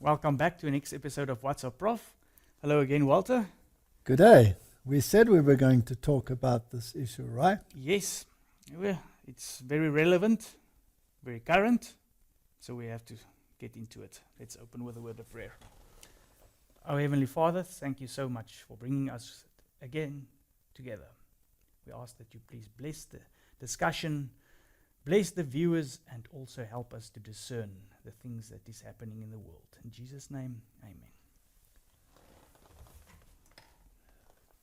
Welcome back to the next episode of What's Up, Prof. Hello again, Walter. Good day. We said we were going to talk about this issue, right? Yes, well, it's very relevant, very current, so we have to get into it. Let's open with a word of prayer. Our Heavenly Father, thank you so much for bringing us again together. We ask that you please bless the discussion, bless the viewers, and also help us to discern the things that is happening in the world. In Jesus' name, amen.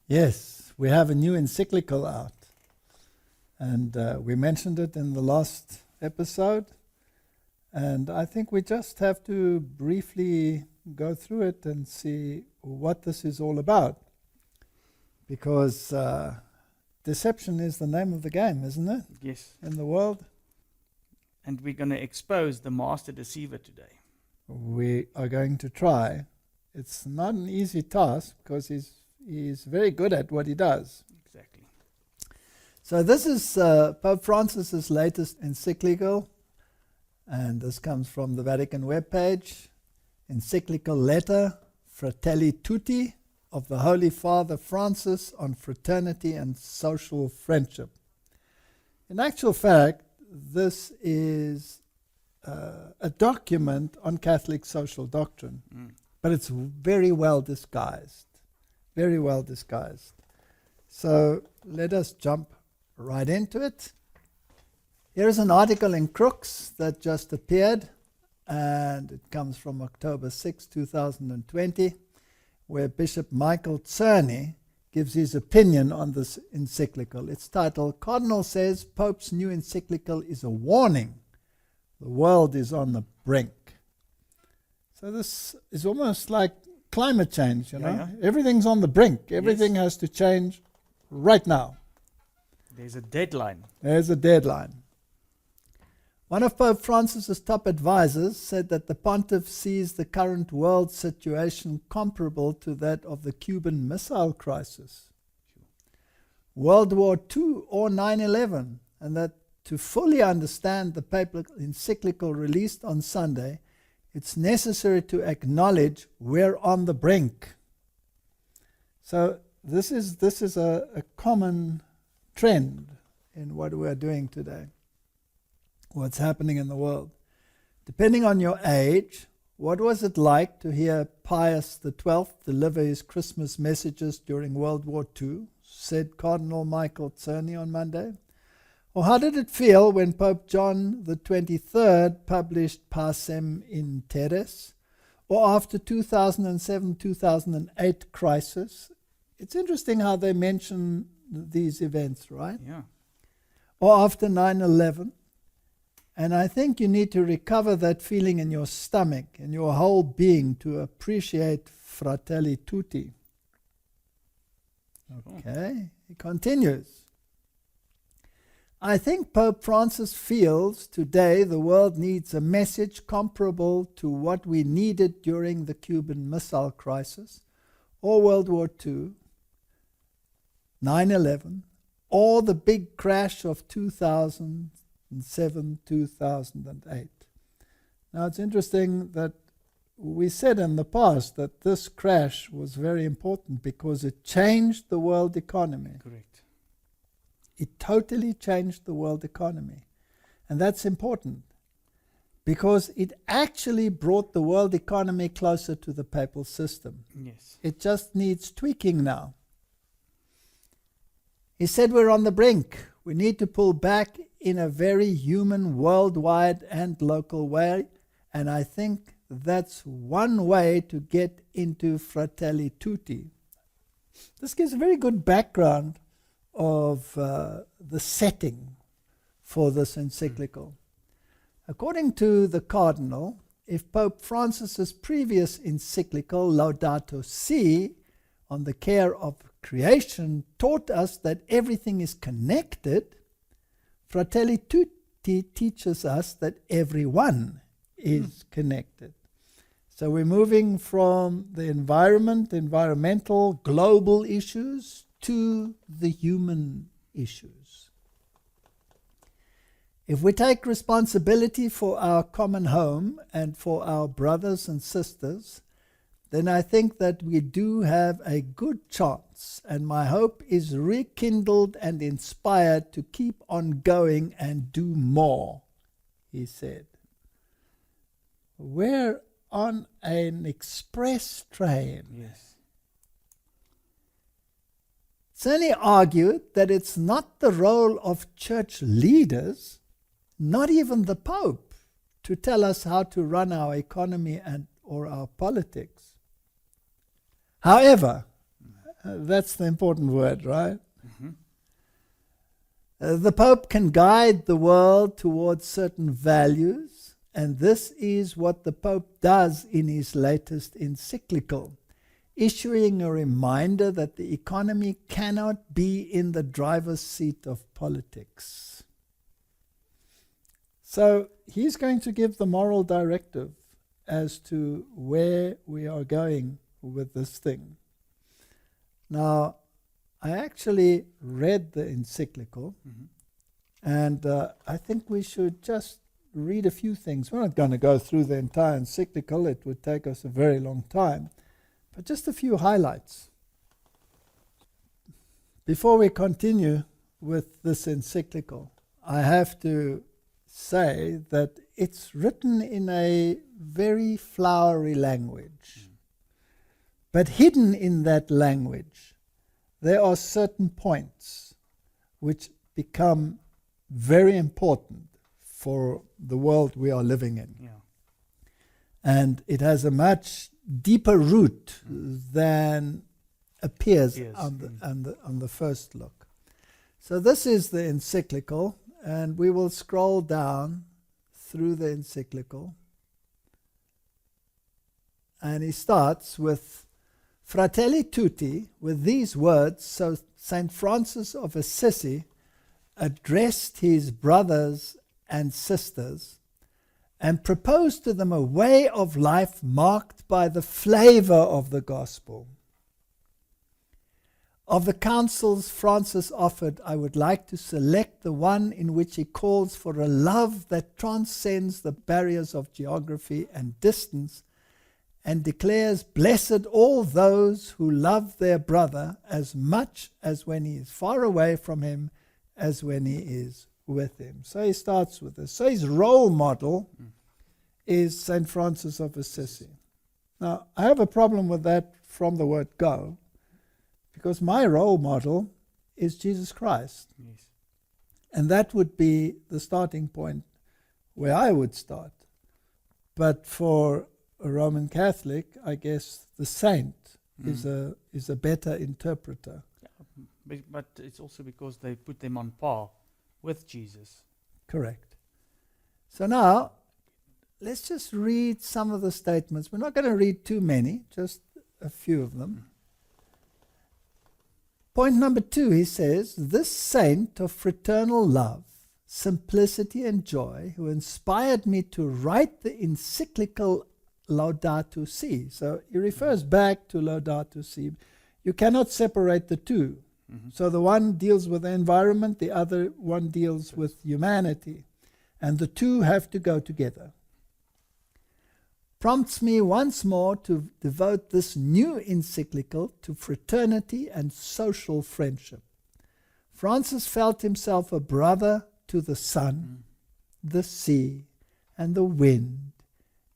Yes, we have a new encyclical out. And we mentioned it in the last episode. And I think we just have to briefly go through it and see what this is all about. Because deception is the name of the game, isn't it? Yes. In the world. And we're going to expose the master deceiver today. We are going to try. It's not an easy task because he's very good at what he does. Exactly. So this is Pope Francis's latest encyclical, and this comes from the Vatican webpage. Encyclical letter Fratelli Tutti of the Holy Father Francis on fraternity and social friendship. In actual fact, this is a document on Catholic social doctrine, but it's very well disguised. Very well disguised. So let us jump right into it. Here's an article in Crooks that just appeared, and it comes from October 6, 2020, where Bishop Michael Czerny gives his opinion on this encyclical. It's titled, Cardinal Says Pope's New Encyclical is a Warning. The World is on the Brink. So this is almost like climate change, you know. Yeah. Everything's on the brink. Everything has to change right now. There's a deadline. There's a deadline. One of Pope Francis's top advisors said that the pontiff sees the current world situation comparable to that of the Cuban Missile Crisis, World War II, or 9/11, and that to fully understand the papal encyclical released on Sunday, it's necessary to acknowledge we're on the brink. So this is a common trend in what we're doing today. What's happening in the world. Depending on your age, what was it like to hear Pius XII deliver his Christmas messages during World War II, said Cardinal Michael Czerny on Monday? Or how did it feel when Pope John the 23rd published Pacem in Terris? Or after 2007-2008 crisis? It's interesting how they mention these events, right? Yeah. Or after 9/11? And I think you need to recover that feeling in your stomach and your whole being to appreciate Fratelli Tutti. Okay, he continues. I think Pope Francis feels today the world needs a message comparable to what we needed during the Cuban Missile Crisis, or World War II, 9/11, or the big crash of 2007-2008. Now it's interesting that we said in the past that this crash was very important because it changed the world economy. Correct. It totally changed the world economy. And that's important because it actually brought the world economy closer to the papal system. Yes. It just needs tweaking now. He said we're on the brink. We need to pull back in a very human, worldwide and local way. And I think that's one way to get into Fratelli Tutti. This gives a very good background of the setting for this encyclical. According to the Cardinal, if Pope Francis's previous encyclical, Laudato Si, on the care of creation, taught us that everything is connected, Fratelli Tutti teaches us that everyone is connected. So we're moving from the environmental, global issues to the human issues. If we take responsibility for our common home and for our brothers and sisters, then I think that we do have a good chance, and my hope is rekindled and inspired to keep on going and do more, he said. We're on an express train. Yes. It's only argued that it's not the role of church leaders, not even the Pope, to tell us how to run our economy and or our politics. However, that's the important word, right? The Pope can guide the world towards certain values, and this is what the Pope does in his latest encyclical, issuing a reminder that the economy cannot be in the driver's seat of politics. So he's going to give the moral directive as to where we are going with this thing. Now, I actually read the encyclical, and I think we should just read a few things. We're not going to go through the entire encyclical. It would take us a very long time. But just a few highlights. Before we continue with this encyclical, I have to say that it's written in a very flowery language. But hidden in that language, there are certain points which become very important for the world we are living in. Yeah. And it has a much deeper root than appears on the first look. So this is the encyclical, and we will scroll down through the encyclical. And he starts with Fratelli Tutti, with these words. So St. Francis of Assisi addressed his brothers and sisters and proposed to them a way of life marked by the flavor of the gospel. Of the counsels Francis offered, I would like to select the one in which he calls for a love that transcends the barriers of geography and distance, and declares, "Blessed all those who love their brother as much as when he is far away from him as when he is with him." So he starts with this. So his role model is St. Francis of Assisi. Now, I have a problem with that from the word go, because my role model is Jesus Christ. Yes. And that would be the starting point where I would start. But for a Roman Catholic, I guess the saint is a better interpreter. Yeah, but it's also because they put them on par with Jesus. Correct. So now, let's just read some of the statements. We're not going to read too many, just a few of them. Point number 2, he says, "This saint of fraternal love, simplicity and joy, who inspired me to write the encyclical Laudato Si." So he refers back to Laudato Si. You cannot separate the two. So the one deals with the environment, the other one deals with humanity. And the two have to go together. Prompts me once more to devote this new encyclical to fraternity and social friendship. Francis felt himself a brother to the sun, the sea, and the wind,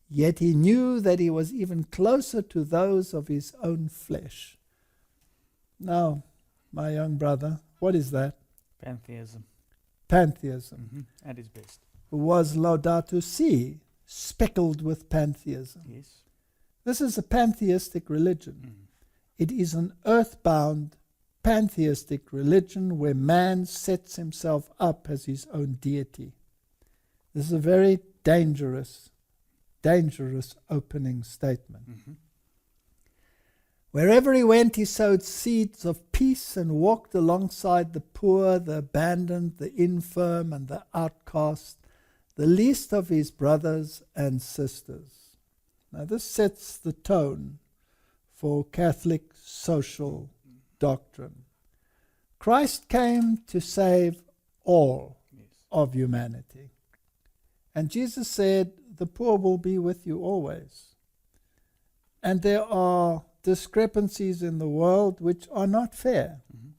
yet he knew that he was even closer to those of his own flesh. Now, my young brother, what is that? Pantheism. Pantheism. At its best. Was Laudato Si speckled with pantheism? Yes. This is a pantheistic religion. It is an earthbound pantheistic religion where man sets himself up as his own deity. This is a very dangerous opening statement. Wherever he went, he sowed seeds of peace and walked alongside the poor, the abandoned, the infirm, and the outcast, the least of his brothers and sisters. Now, this sets the tone for Catholic social doctrine. Christ came to save all. Yes. of humanity. And Jesus said, the poor will be with you always. And there are discrepancies in the world which are not fair. Mhm.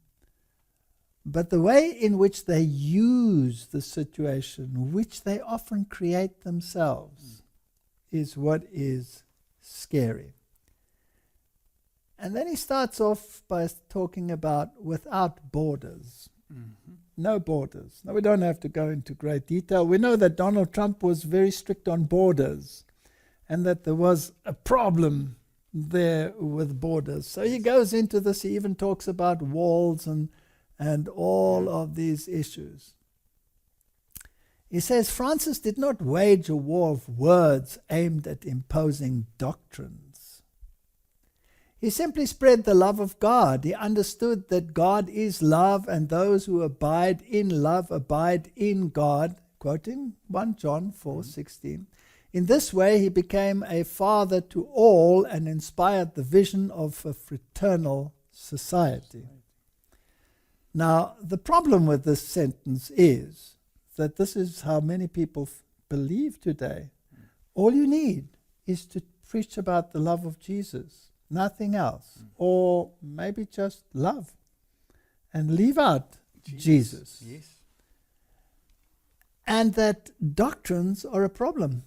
But the way in which they use the situation, which they often create themselves, is what is scary. And then he starts off by talking about without borders. Mhm. No borders. Now, we don't have to go into great detail. We know that Donald Trump was very strict on borders and that there was a problem there with borders. So he goes into this. He even talks about walls and all of these issues. He says, Francis did not wage a war of words aimed at imposing doctrines. He simply spread the love of God. He understood that God is love, and those who abide in love abide in God, quoting 1 John 4:16. In this way, he became a father to all and inspired the vision of a fraternal society. Now, the problem with this sentence is that this is how many people believe today. All you need is to preach about the love of Jesus, nothing else, or maybe just love, and leave out Jesus. Yes. And that doctrines are a problem.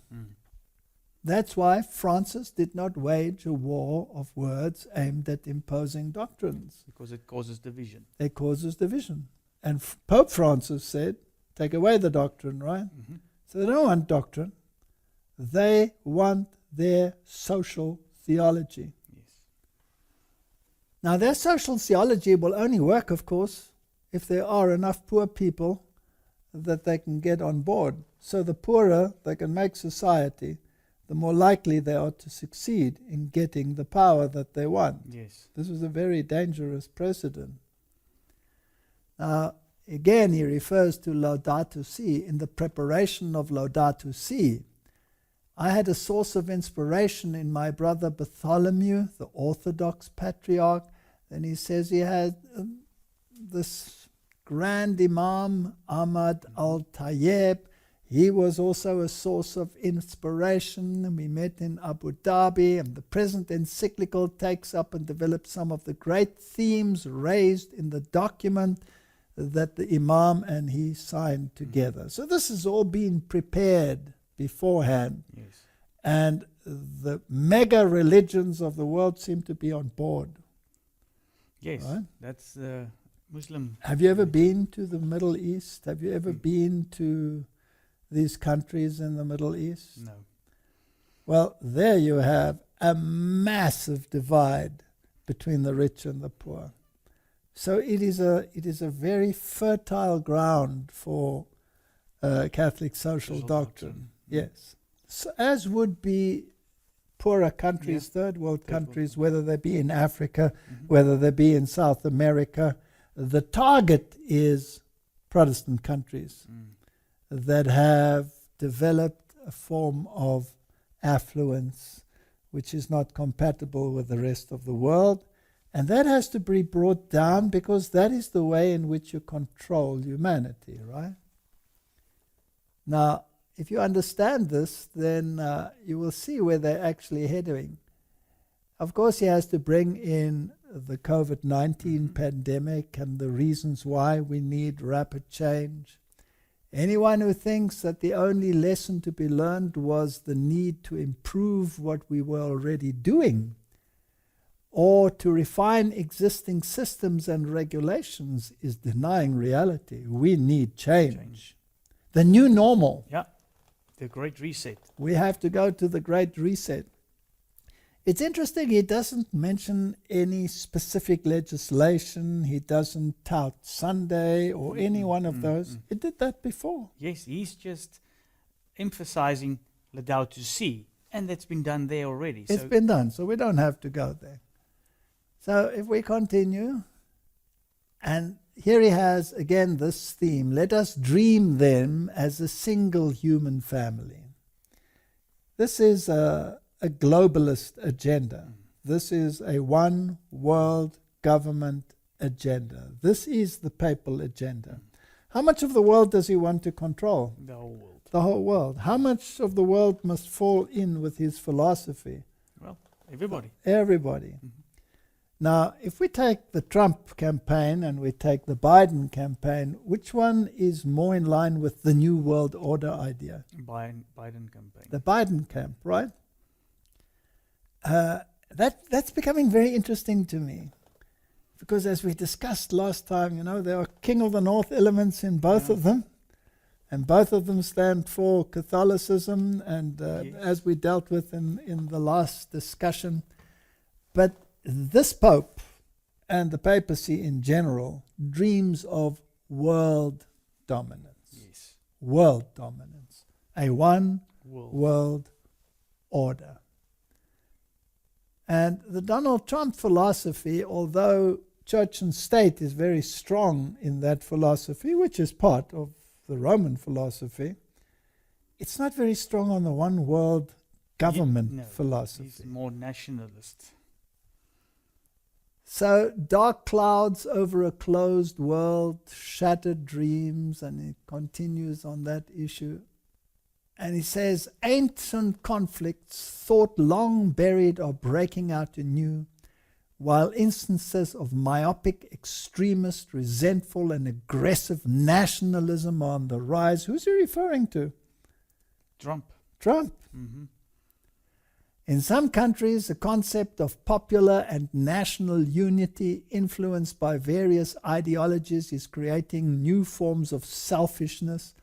That's why Francis did not wage a war of words aimed at imposing doctrines. Because it causes division. It causes division. And Pope Francis said, take away the doctrine, right? Mm-hmm. So they don't want doctrine. They want their social theology. Yes. Now, their social theology will only work, of course, if there are enough poor people that they can get on board. So the poorer they can make society, the more likely they are to succeed in getting the power that they want. Yes. This was a very dangerous precedent. Now, again, he refers to Laudato Si. In the preparation of Laudato Si, I had a source of inspiration in my brother Bartholomew, the Orthodox patriarch. Then he says he had this grand Imam, Ahmad al-Tayyib. He was also a source of inspiration. We met in Abu Dhabi, and the present encyclical takes up and develops some of the great themes raised in the document that the Imam and he signed together. So this has all been prepared beforehand. Yes. And the mega religions of the world seem to be on board. Yes. Right? That's Muslim. Have you ever been to the Middle East? Have you ever been to these countries in the Middle East? No. Well, there you have a massive divide between the rich and the poor. So it is a very fertile ground for Catholic social doctrine. Yes. So as would be poorer countries, third world countries, whether they be in Africa, whether they be in South America. The target is Protestant countries that have developed a form of affluence which is not compatible with the rest of the world. And that has to be brought down, because that is the way in which you control humanity, right? Now, if you understand this, then you will see where they're actually heading. Of course, he has to bring in the COVID-19 pandemic and the reasons why we need rapid change. Anyone who thinks that the only lesson to be learned was the need to improve what we were already doing, or to refine existing systems and regulations, is denying reality. We need change. The new normal. Yeah. The Great Reset. We have to go to the Great Reset. It's interesting, he doesn't mention any specific legislation. He doesn't tout Sunday or any one of those. He did that before. Yes, he's just emphasizing Laudato Si, and that's been done there already. It's been done, so we don't have to go there. So if we continue, and here he has again this theme: let us dream them as a single human family. This is a globalist agenda. This is a one world government agenda. This is the papal agenda. How much of the world does he want to control? The whole world. The whole world. How much of the world must fall in with his philosophy? Well, everybody. Everybody. Mhm. Now, if we take the Trump campaign and we take the Biden campaign, which one is more in line with the New World Order idea? Biden campaign. The Biden camp, right? That's becoming very interesting to me. Because as we discussed last time, you know, there are King of the North elements in both of them. And both of them stand for Catholicism, and as we dealt with in the last discussion. But this Pope and the papacy in general dreams of world dominance. Yes. World dominance. A one World. world order. And the Donald Trump philosophy, although church and state is very strong in that philosophy, which is part of the Roman philosophy, it's not very strong on the one world government philosophy. He's more nationalist. So dark clouds over a closed world, shattered dreams, and he continues on that issue. And he says, ancient conflicts thought long buried are breaking out anew, while instances of myopic, extremist, resentful, and aggressive nationalism are on the rise. Who's he referring to? Trump. Trump. Mm-hmm. In some countries, the concept of popular and national unity influenced by various ideologies is creating new forms of selfishness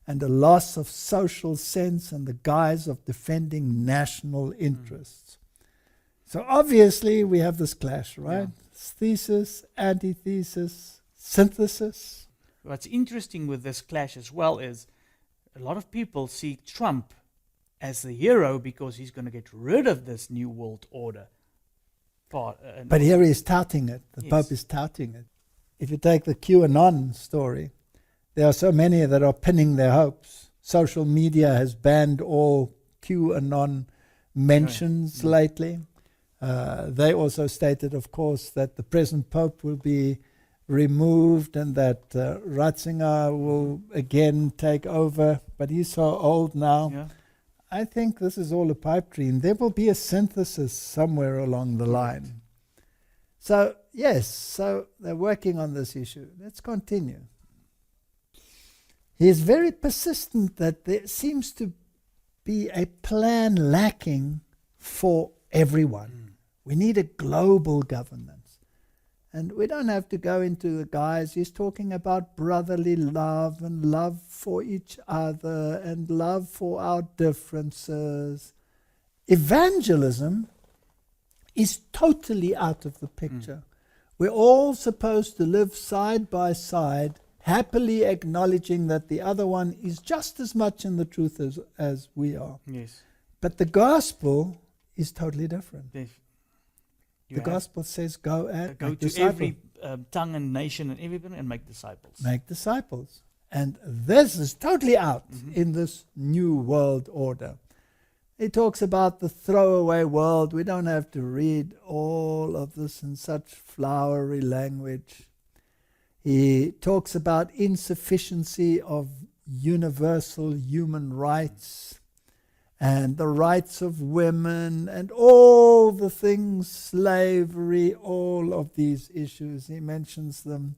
and a loss of social sense in the guise of defending national interests. So obviously we have this clash, right? Yeah. Thesis, antithesis, synthesis. What's interesting with this clash as well is a lot of people see Trump as the hero because he's going to get rid of this new world order. But here he is touting it. The Yes. Pope is touting it. If you take the QAnon story, there are so many that are pinning their hopes. Social media has banned all QAnon mentions lately. They also stated, of course, that the present Pope will be removed and that Ratzinger will again take over. But he's so old now. Yeah. I think this is all a pipe dream. There will be a synthesis somewhere along the line. So, yes, so they're working on this issue. Let's continue. He is very persistent that there seems to be a plan lacking for everyone. We need a global governance. And we don't have to go into the guise. He's talking about brotherly love and love for each other and love for our differences. Evangelism is totally out of the picture. We're all supposed to live side by side, happily acknowledging that the other one is just as much in the truth as we are. Yes. But the gospel is totally different. You The gospel says go and go make to disciples. every tongue and nation and everything and make disciples. Make disciples. And this is totally out in this new world order. He talks about the throwaway world. We don't have to read all of this in such flowery language. He talks about insufficiency of universal human rights and the rights of women and all the things, slavery, all of these issues. He mentions them.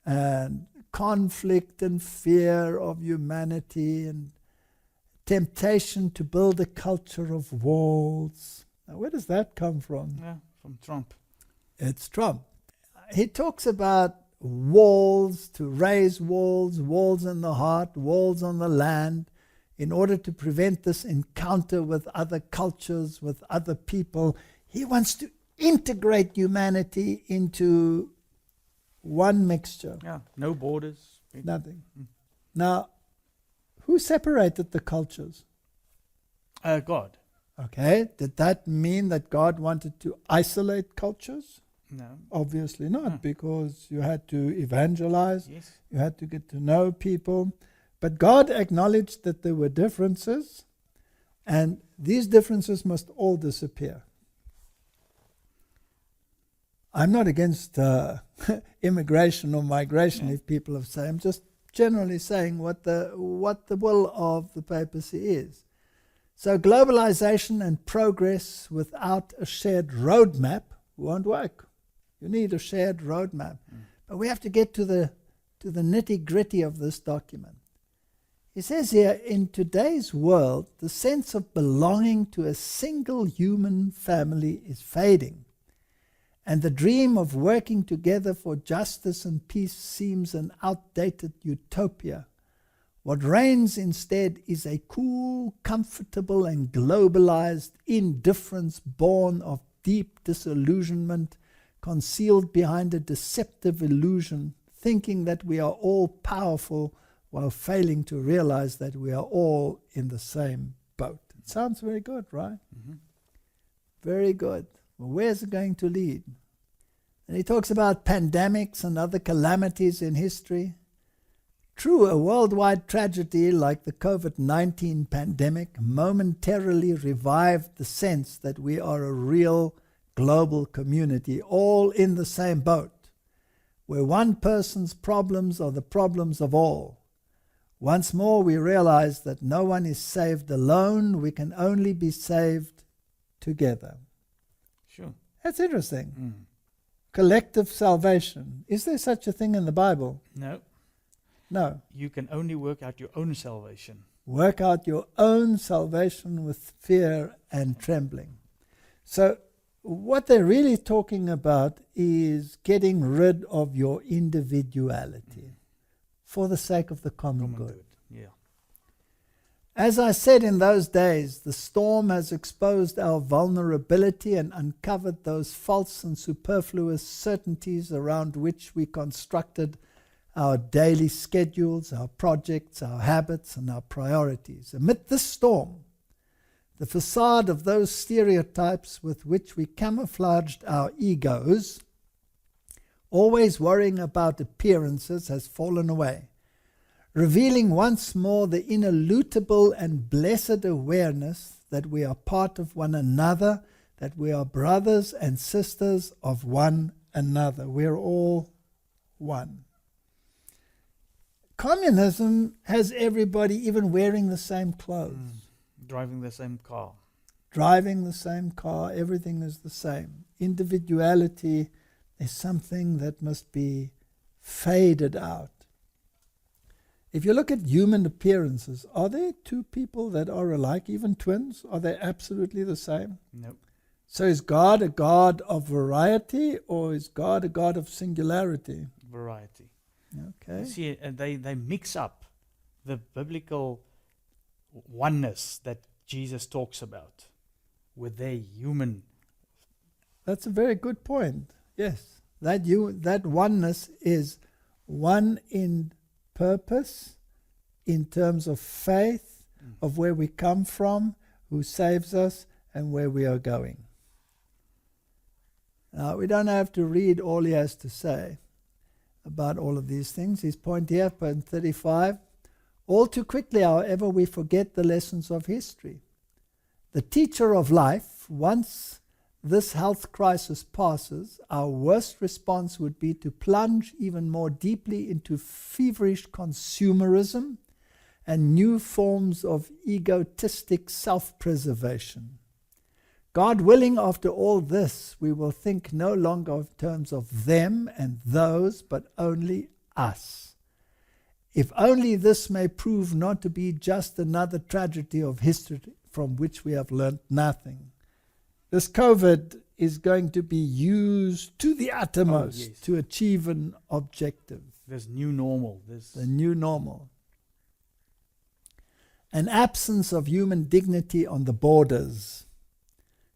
And conflict and fear of humanity and temptation to build a culture of walls. Now, where does that come from? Yeah, from Trump. It's Trump. He talks about walls, to raise walls, walls in the heart, walls on the land, in order to prevent this encounter with other cultures, with other people. He wants to integrate humanity into one mixture. Yeah, no borders. Nothing. Now, who separated the cultures? God. Okay, did that mean that God wanted to isolate cultures? No. Obviously not, because you had to evangelize, Yes. you had to get to know people. But God acknowledged that there were differences, and these differences must all disappear. I'm not against immigration or migration, if people have said. I'm just generally saying what the will of the papacy is. So globalization and progress without a shared roadmap won't work. You need a shared roadmap. But we have to get to the nitty-gritty of this document. He says here, in today's world, the sense of belonging to a single human family is fading, and the dream of working together for justice and peace seems an outdated utopia. What reigns instead is a cool, comfortable, and globalized indifference born of deep disillusionment, concealed behind a deceptive illusion, thinking that we are all powerful while failing to realize that we are all in the same boat. It sounds very good, right? Mm-hmm. Very good. Well, where's it going to lead? And he talks about pandemics and other calamities in history. True, a worldwide tragedy like the COVID-19 pandemic momentarily revived the sense that we are a real global community, all in the same boat, where one person's problems are the problems of all. Once more we realize that no one is saved alone, we can only be saved together. Sure. That's interesting. Collective salvation. Is there such a thing in the Bible? No. No. You can only work out your own salvation. Work out your own salvation with fear and trembling. So what they're really talking about is getting rid of your individuality for the sake of the common good. Yeah. As I said in those days, the storm has exposed our vulnerability and uncovered those false and superfluous certainties around which we constructed our daily schedules, our projects, our habits, and our priorities. Amid this storm, the facade of those stereotypes with which we camouflaged our egos, always worrying about appearances, has fallen away, revealing once more the ineludible and blessed awareness that we are part of one another, that we are brothers and sisters of one another. We're all one. Communism has everybody even wearing the same clothes. Driving the same car. Driving the same car, everything is the same. Individuality is something that must be faded out. If you look at human appearances, are there two people that are alike, even twins? Are they absolutely the same? No. So is God a God of variety, or is God a God of singularity? Variety. Okay. You see, they mix up the biblical oneness that Jesus talks about with their human. That's a very good point. Yes, that oneness is one in purpose, in terms of faith, of where we come from, who saves us, and where we are going. Now, we don't have to read all he has to say about all of these things. His point here, point 35, all too quickly, however, we forget the lessons of history. The teacher of life, once this health crisis passes, our worst response would be to plunge even more deeply into feverish consumerism and new forms of egotistic self-preservation. God willing, after all this, we will think no longer in terms of them and those, but only us. If only this may prove not to be just another tragedy of history from which we have learnt nothing. This COVID is going to be used to the uttermost to achieve an objective. This new normal. The new normal. An absence of human dignity on the borders.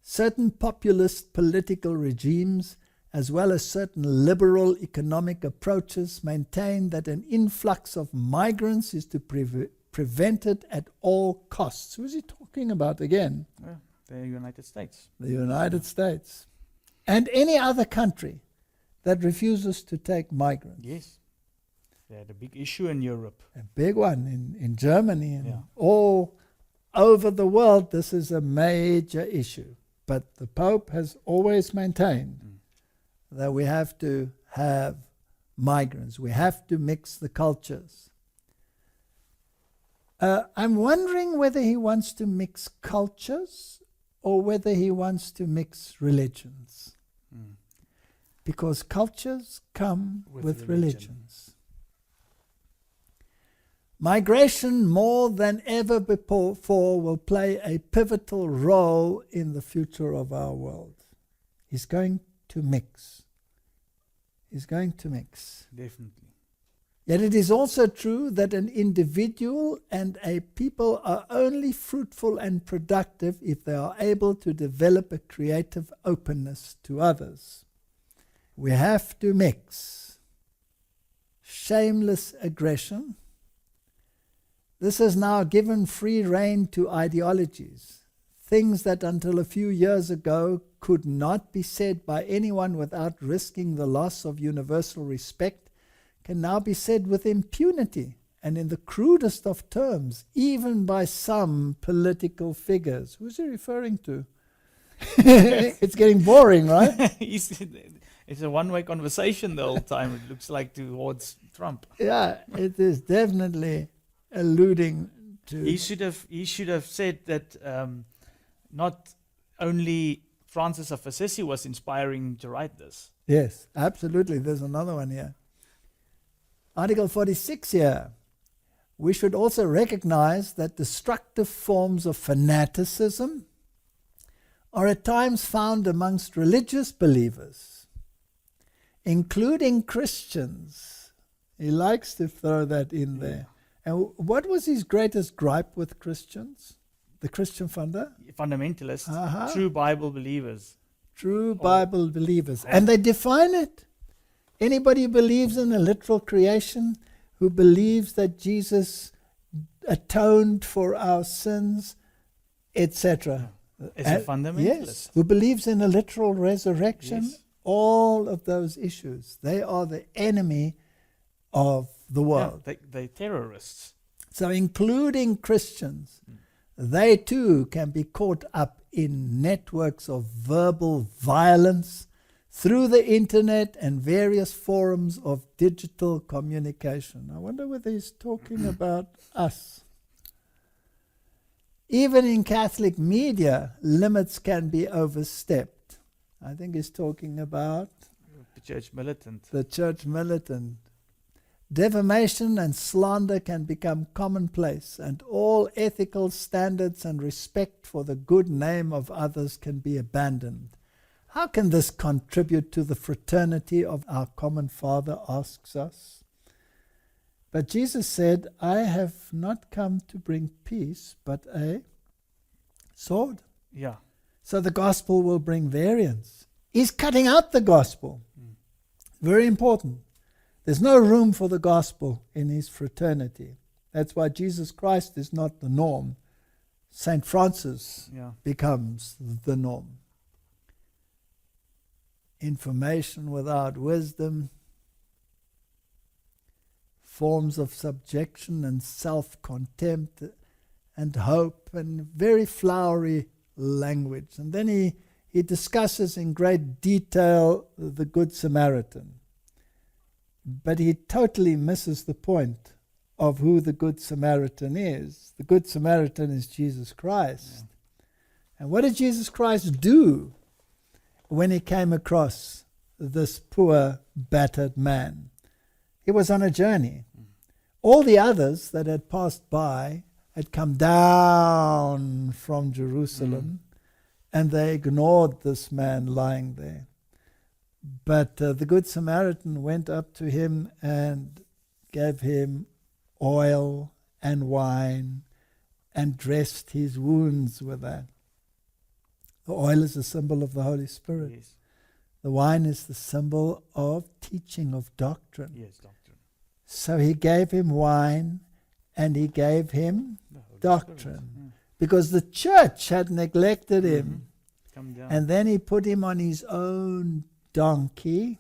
Certain populist political regimes, as well as certain liberal economic approaches, maintain that an influx of migrants is to be prevented at all costs. Who is he talking about again? The United States. The United States. And any other country that refuses to take migrants. Yes. They had a big issue in Europe. A big one in Germany and all over the world. This is a major issue. But the Pope has always maintained that we have to have migrants. We have to mix the cultures. I'm wondering whether he wants to mix cultures or whether he wants to mix religions. Mm. Because cultures come with religions. Migration, more than ever before, will play a pivotal role in the future of our world. He's going to mix. He's going to mix. Definitely. Yet it is also true that an individual and a people are only fruitful and productive if they are able to develop a creative openness to others. We have to mix shameless aggression. This has now given free rein to ideologies. Things that until a few years ago could not be said by anyone without risking the loss of universal respect can now be said with impunity and in the crudest of terms, even by some political figures. Who's he referring to? It's getting boring, right? It's a one-way conversation the whole time, it looks like, towards Trump. Yeah, it is definitely alluding to... He should have said that not only Francis of Assisi was inspiring to write this. Yes, absolutely. There's another one here. Article 46 here. We should also recognize that destructive forms of fanaticism are at times found amongst religious believers, including Christians. He likes to throw that in there. And what was his greatest gripe with Christians? The Christian Fundamentalists, true Bible believers. True Bible believers. And they define it. Anybody who believes in a literal creation, who believes that Jesus atoned for our sins, etc. Is a fundamentalist. Yes, who believes in a literal resurrection, all of those issues. They are the enemy of the world. Yeah, they're terrorists. So including Christians, they too can be caught up in networks of verbal violence through the internet and various forums of digital communication. I wonder whether he's talking about us. Even in Catholic media, limits can be overstepped. I think he's talking about the church militant. The church militant. Defamation and slander can become commonplace, and all ethical standards and respect for the good name of others can be abandoned. How can this contribute to the fraternity of our common Father, asks us. But Jesus said, I have not come to bring peace, but a sword. Yeah. So the gospel will bring variance. He's cutting out the gospel. Very important. There's no room for the gospel in his fraternity. That's why Jesus Christ is not the norm. St. Francis becomes the norm. Information without wisdom, forms of subjection and self-contempt and hope, and very flowery language. And then he discusses in great detail the Good Samaritan. But he totally misses the point of who the Good Samaritan is. The Good Samaritan is Jesus Christ. Yeah. And what did Jesus Christ do when he came across this poor, battered man? He was on a journey. All the others that had passed by had come down from Jerusalem, and they ignored this man lying there. But the Good Samaritan went up to him and gave him oil and wine and dressed his wounds with that. The oil is a symbol of the Holy Spirit. Yes. The wine is the symbol of teaching, of doctrine. Yes, doctrine. So he gave him wine and he gave him doctrine. Because the church had neglected him. Come down. And then he put him on his own donkey,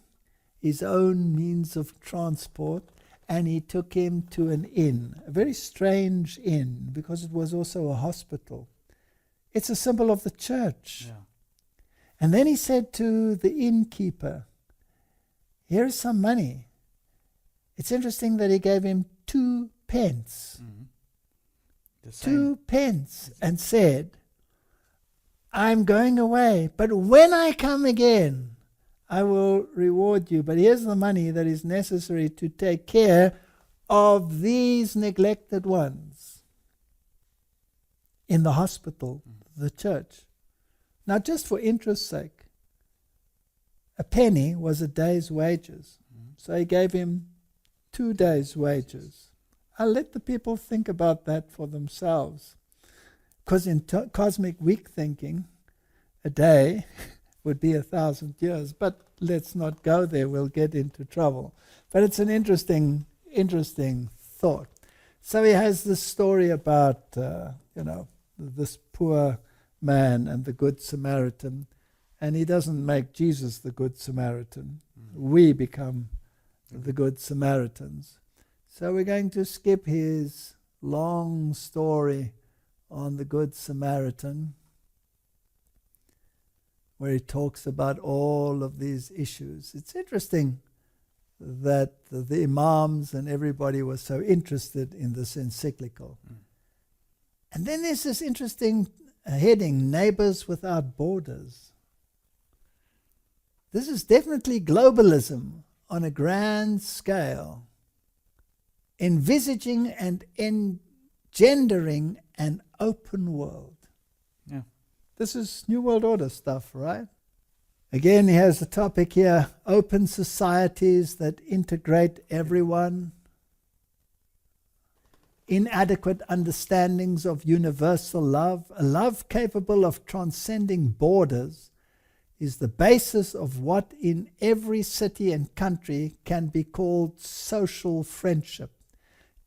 his own means of transport, and he took him to an inn, a very strange inn, because it was also a hospital. It's a symbol of the church. Yeah. And then he said to the innkeeper, here's some money. It's interesting that he gave him 2 pence. The same. 2 pence and said, I'm going away, but when I come again, I will reward you. But here's the money that is necessary to take care of these neglected ones in the hospital, the church. Now, just for interest's sake, a penny was a day's wages. So he gave him 2 days' wages. I'll let the people think about that for themselves. Because in cosmic weak thinking, a day would be 1,000 years. But let's not go there, we'll get into trouble. But it's an interesting thought. So he has this story about, this poor man and the Good Samaritan. And he doesn't make Jesus the Good Samaritan. We become the Good Samaritans. So we're going to skip his long story on the Good Samaritan, where he talks about all of these issues. It's interesting that the imams and everybody was so interested in this encyclical. And then there's this interesting heading, Neighbors Without Borders. This is definitely globalism on a grand scale, envisaging and engendering an open world. Yeah. This is New World Order stuff, right? Again, he has a topic here, open societies that integrate everyone, inadequate understandings of universal love, a love capable of transcending borders, is the basis of what in every city and country can be called social friendship.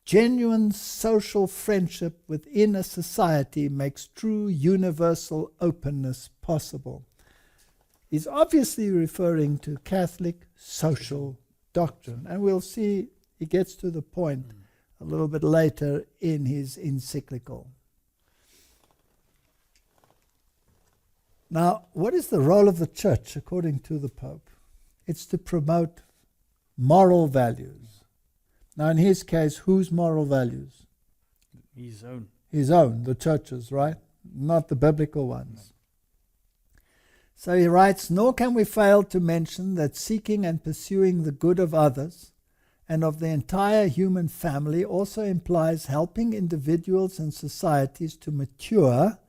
Genuine social friendship within a society makes true universal openness possible. He's obviously referring to Catholic social doctrine, and we'll see he gets to the point a little bit later in his encyclical. Now, what is the role of the church according to the Pope? It's to promote moral values. Now, in his case, whose moral values? His own. His own, the church's, right? Not the biblical ones. No. So he writes, nor can we fail to mention that seeking and pursuing the good of others and of the entire human family also implies helping individuals and societies to mature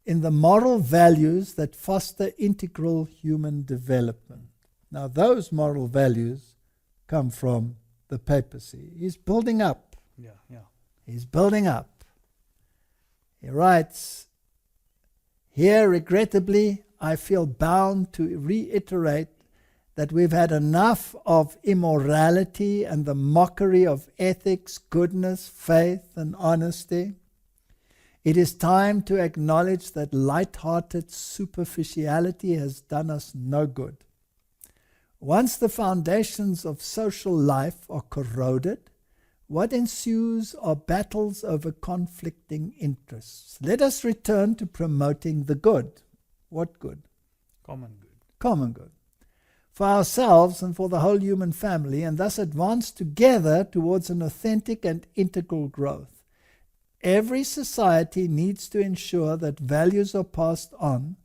in the moral values that foster integral human development. Now, those moral values come from the papacy. He's building up. He's building up. He writes, here, regrettably, I feel bound to reiterate that we've had enough of immorality and the mockery of ethics, goodness, faith, and honesty. It is time to acknowledge that light-hearted superficiality has done us no good. Once the foundations of social life are corroded, what ensues are battles over conflicting interests. Let us return to promoting the good. What good? Common good. Common good. For ourselves and for the whole human family, and thus advance together towards an authentic and integral growth. Every society needs to ensure that values are passed on.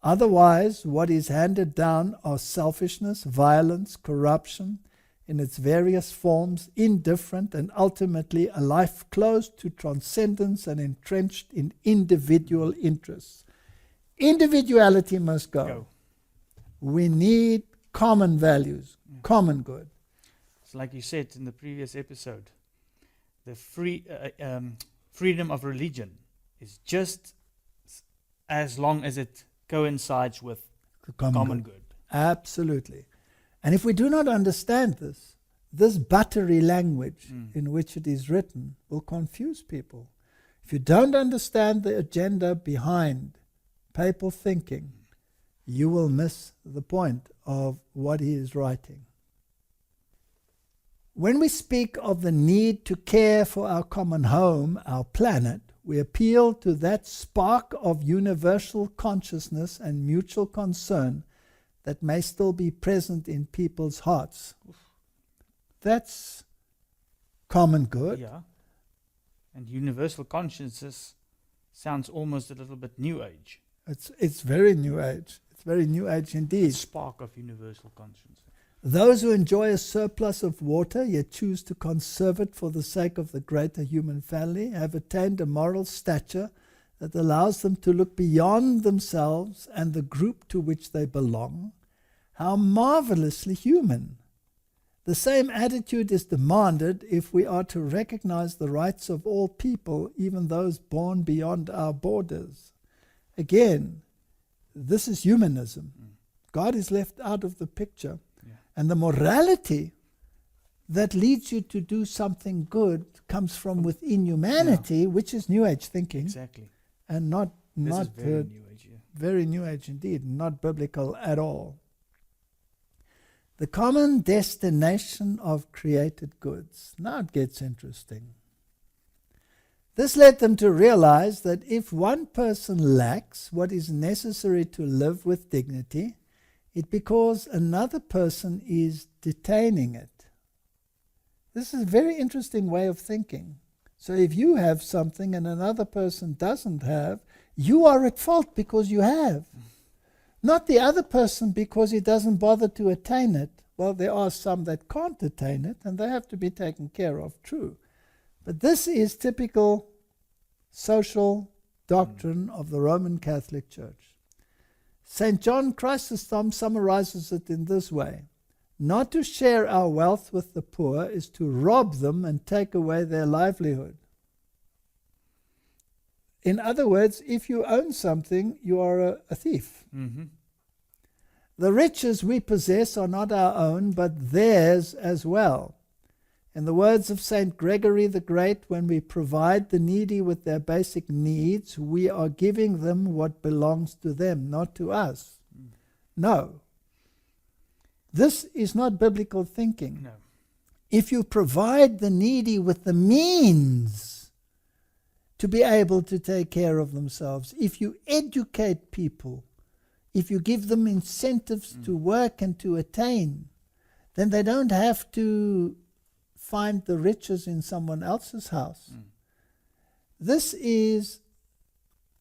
Otherwise, what is handed down are selfishness, violence, corruption in its various forms, indifferent, and ultimately a life closed to transcendence and entrenched in individual interests. Individuality must go. We need common values, common good. It's like you said in the previous episode, the freedom of religion is just as long as it coincides with common good. Absolutely. And if we do not understand this buttery language in which it is written will confuse people. If you don't understand the agenda behind papal thinking, you will miss the point of what he is writing. When we speak of the need to care for our common home, our planet, we appeal to that spark of universal consciousness and mutual concern that may still be present in people's hearts. That's common good. Yeah. And universal consciousness sounds almost a little bit New Age. It's very New Age. It's very New Age The indeed. spark of universal consciousness. Those who enjoy a surplus of water yet choose to conserve it for the sake of the greater human family have attained a moral stature that allows them to look beyond themselves and the group to which they belong. How marvelously human! The same attitude is demanded if we are to recognize the rights of all people, even those born beyond our borders. Again, this is humanism. God is left out of the picture. Yeah. And the morality that leads you to do something good comes from within humanity, which is New Age thinking, Exactly. and not This is very uh, New Age. Yeah. very New Age indeed, not biblical at all. The common destination of created goods. Now it gets interesting. This led them to realize that if one person lacks what is necessary to live with dignity, it's because another person is detaining it. This is a very interesting way of thinking. So if you have something and another person doesn't have, you are at fault because you have. Not the other person because he doesn't bother to attain it. Well, there are some that can't attain it, and they have to be taken care of, true. But this is typical social doctrine of the Roman Catholic Church. St. John Chrysostom summarizes it in this way: not to share our wealth with the poor is to rob them and take away their livelihood. In other words, if you own something, you are a thief. Mm-hmm. The riches we possess are not our own, but theirs as well. In the words of St. Gregory the Great, when we provide the needy with their basic needs, we are giving them what belongs to them, not to us. No. This is not biblical thinking. No. If you provide the needy with the means to be able to take care of themselves, if you educate people, if you give them incentives to work and to attain, then they don't have to find the riches in someone else's house. This is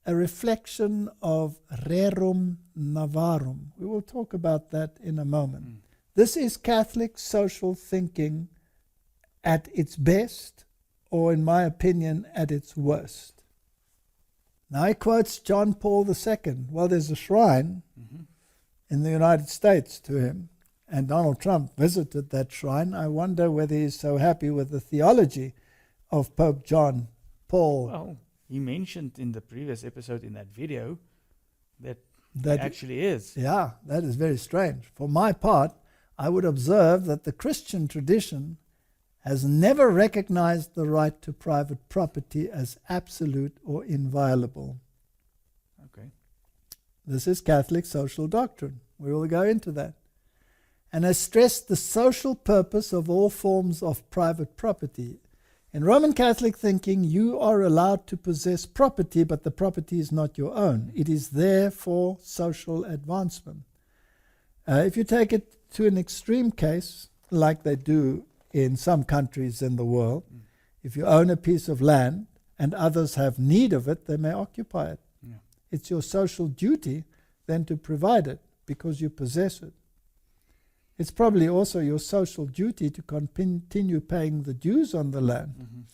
a reflection of rerum novarum. We will talk about that in a moment. This is Catholic social thinking at its best, or in my opinion, at its worst. Now he quotes John Paul II. Well, there's a shrine in the United States to him, and Donald Trump visited that shrine. I wonder whether he's so happy with the theology of Pope John Paul. Well, he mentioned in the previous episode in that video that That it actually is. Yeah, that is very strange. For my part, I would observe that the Christian tradition has never recognized the right to private property as absolute or inviolable. Okay. This is Catholic social doctrine. We will go into that. And has stressed the social purpose of all forms of private property. In Roman Catholic thinking, you are allowed to possess property, but the property is not your own. It is there for social advancement. If you take it to an extreme case, like they do in some countries in the world, if you own a piece of land and others have need of it, they may occupy it. Yeah. It's your social duty then to provide it because you possess it. It's probably also your social duty to continue paying the dues on the land.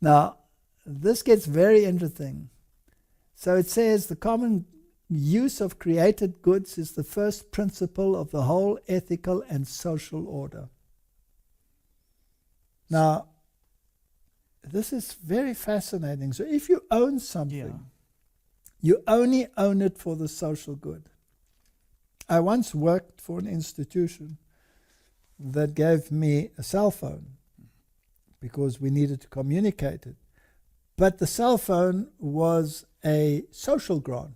Now, this gets very interesting. So it says the common use of created goods is the first principle of the whole ethical and social order. Now, this is very fascinating. So if you own something, you only own it for the social good. I once worked for an institution that gave me a cell phone because we needed to communicate it. But the cell phone was a social grant.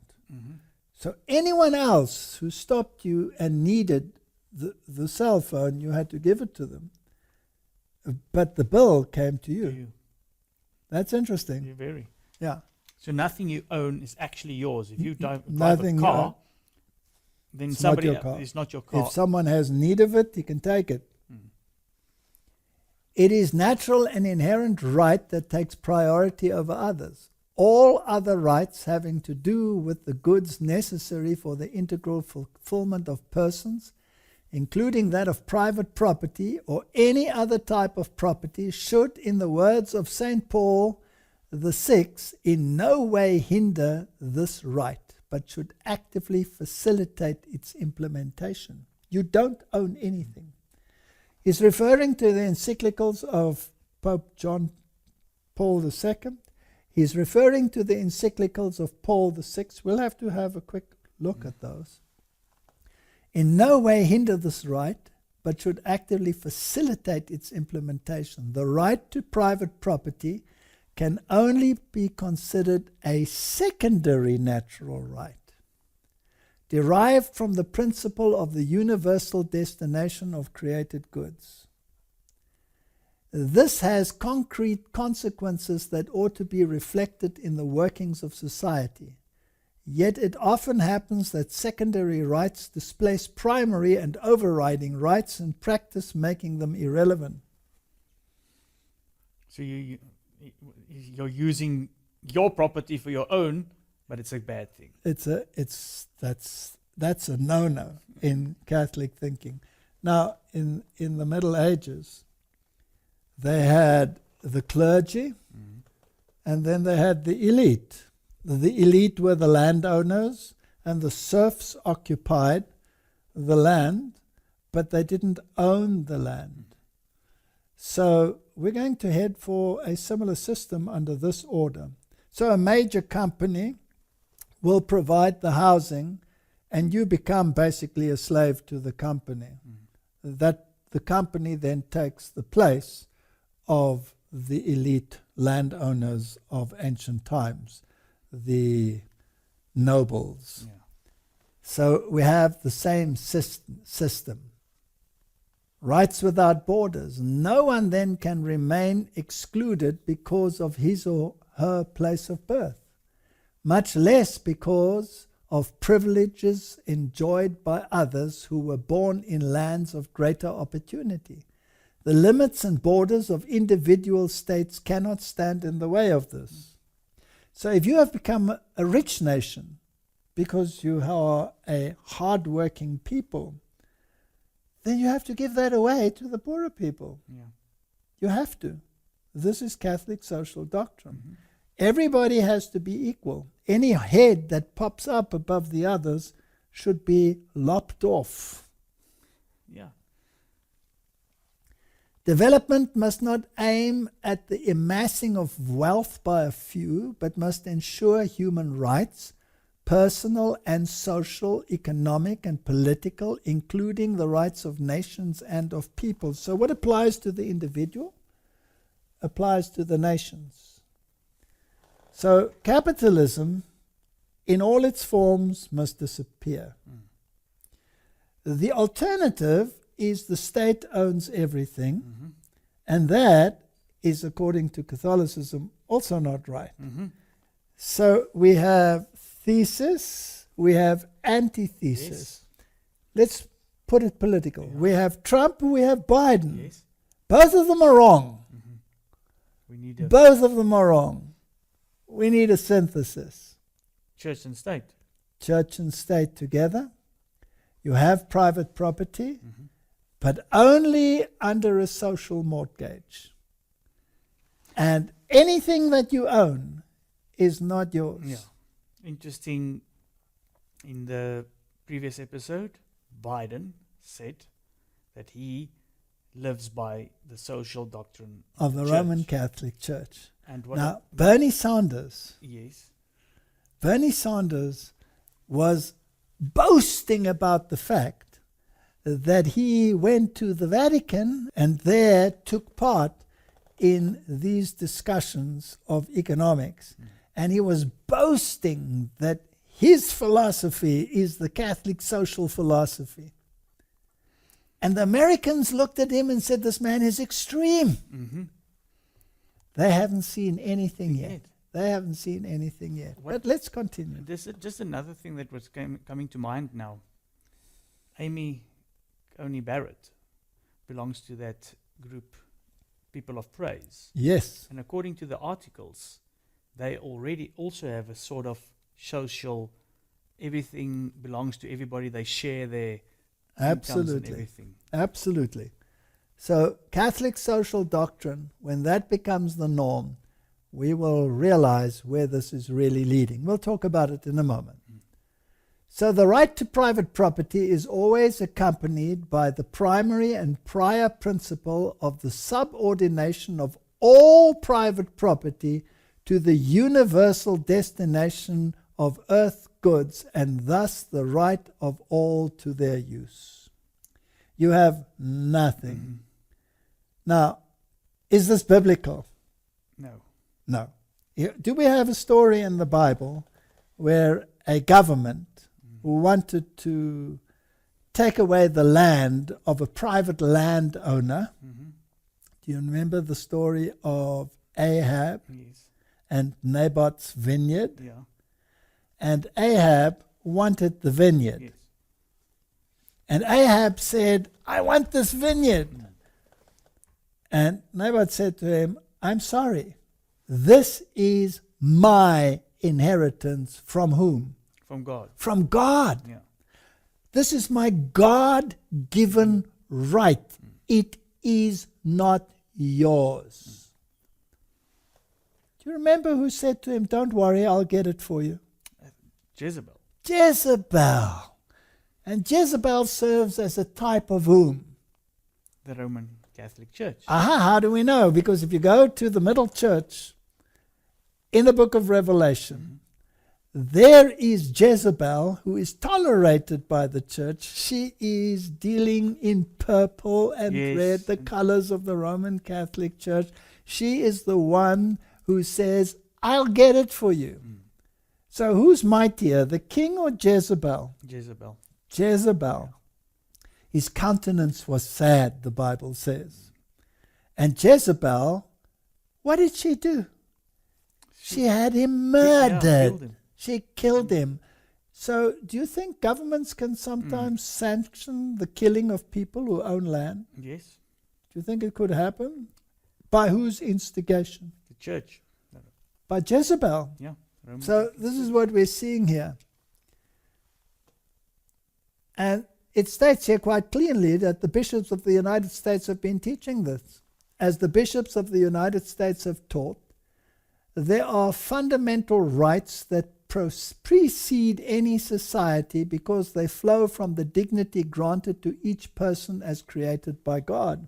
So anyone else who stopped you and needed the cell phone, you had to give it to them. But the bill came to you. That's interesting. You're very. Yeah. So nothing you own is actually yours. If you drive a Nothing you car, own. then It's somebody not your car. it's not your car. If someone has need of it, he can take it. It is natural and inherent right that takes priority over others. All other rights having to do with the goods necessary for the integral fulfillment of persons, including that of private property or any other type of property, should, in the words of St. Paul VI, in no way hinder this right, but should actively facilitate its implementation. You don't own anything. He's referring to the encyclicals of Pope John Paul II. He's referring to the encyclicals of Paul VI. We'll have to have a quick look at those. In no way hinder this right, but should actively facilitate its implementation. The right to private property can only be considered a secondary natural right, derived from the principle of the universal destination of created goods. This has concrete consequences that ought to be reflected in the workings of society. Yet it often happens that secondary rights displace primary and overriding rights, in practice making them irrelevant. So you're using your property for your own, but it's a bad thing. That's a no-no in Catholic thinking. Now, in the Middle Ages, they had the clergy, and then they had the elite. The elite were the landowners, and the serfs occupied the land, but they didn't own the land. So we're going to head for a similar system under this order. So a major company will provide the housing, and you become basically a slave to the company. That the company then takes the place of the elite landowners of ancient times, the nobles. Yeah. So we have the same system. Rights without borders. No one then can remain excluded because of his or her place of birth, much less because of privileges enjoyed by others who were born in lands of greater opportunity. The limits and borders of individual states cannot stand in the way of this. So if you have become a rich nation because you are a hard-working people, then you have to give that away to the poorer people. Yeah. You have to. This is Catholic social doctrine. Everybody has to be equal. Any head that pops up above the others should be lopped off. Yeah. Development must not aim at the amassing of wealth by a few, but must ensure human rights, personal and social, economic and political, including the rights of nations and of peoples. So what applies to the individual applies to the nations. So capitalism, in all its forms, must disappear. The alternative is the state owns everything, and that is, according to Catholicism, also not right. So we have thesis, we have antithesis. Yes. Let's put it political. Yeah. We have Trump, we have Biden. Yes. Both of them are wrong. We need a Both of them are wrong. We need a synthesis. church and state. Church and state together. You have private property, but only under a social mortgage. And anything that you own is not yours. Yeah. Interesting. In the previous episode, Biden said that he lives by the social doctrine Of the church. Roman Catholic Church. And what Now, Bernie Sanders yes. was boasting about the fact that he went to the Vatican and there took part in these discussions of economics. And he was boasting that his philosophy is the Catholic social philosophy. And the Americans looked at him and said, this man is extreme. They haven't seen anything yet. They haven't seen anything yet. But let's continue. This is just another thing that was coming to mind now. Amy Coney Barrett belongs to that group people of praise. Yes. And according to the articles, they already also have a sort of social, everything belongs to everybody. They share their incomes and Absolutely. everything. Absolutely. So Catholic social doctrine, when that becomes the norm, we will realize where this is really leading. We'll talk about it in a moment. So the right to private property is always accompanied by the primary and prior principle of the subordination of all private property to the universal destination of earth goods, and thus the right of all to their use. You have nothing. Now, is this biblical? No. No. Do we have a story in the Bible where a government wanted to take away the land of a private landowner? Do you remember the story of Ahab Yes. and Naboth's vineyard? Yeah. And Ahab wanted the vineyard. Yes. And Ahab said, I want this vineyard. And Naboth said to him, I'm sorry. This is my inheritance. From whom? From God. From God. Yeah. This is my God-given right. It is not yours. Do you remember who said to him, don't worry, I'll get it for you? Jezebel. Jezebel. And Jezebel serves as a type of whom? The Roman Catholic Church. Aha, how do we know? Because if you go to the middle church in the book of Revelation, there is Jezebel, who is tolerated by the church. She is dealing in purple and Yes. red, the colors of the Roman Catholic Church. She is the one who says, I'll get it for you. So who's mightier, the king or Jezebel? Jezebel. Jezebel. His countenance was sad, the Bible says. And Jezebel, what did she do? She had him murdered. killed him. She killed him. So do you think governments can sometimes sanction the killing of people who own land? Yes. Do you think it could happen? By whose instigation? The church. By Jezebel. Yeah. Roman So Catholic. this is what we're seeing here. And it states here quite clearly that the bishops of the United States have been teaching this. As the bishops of the United States have taught, there are fundamental rights that precede any society because they flow from the dignity granted to each person as created by God.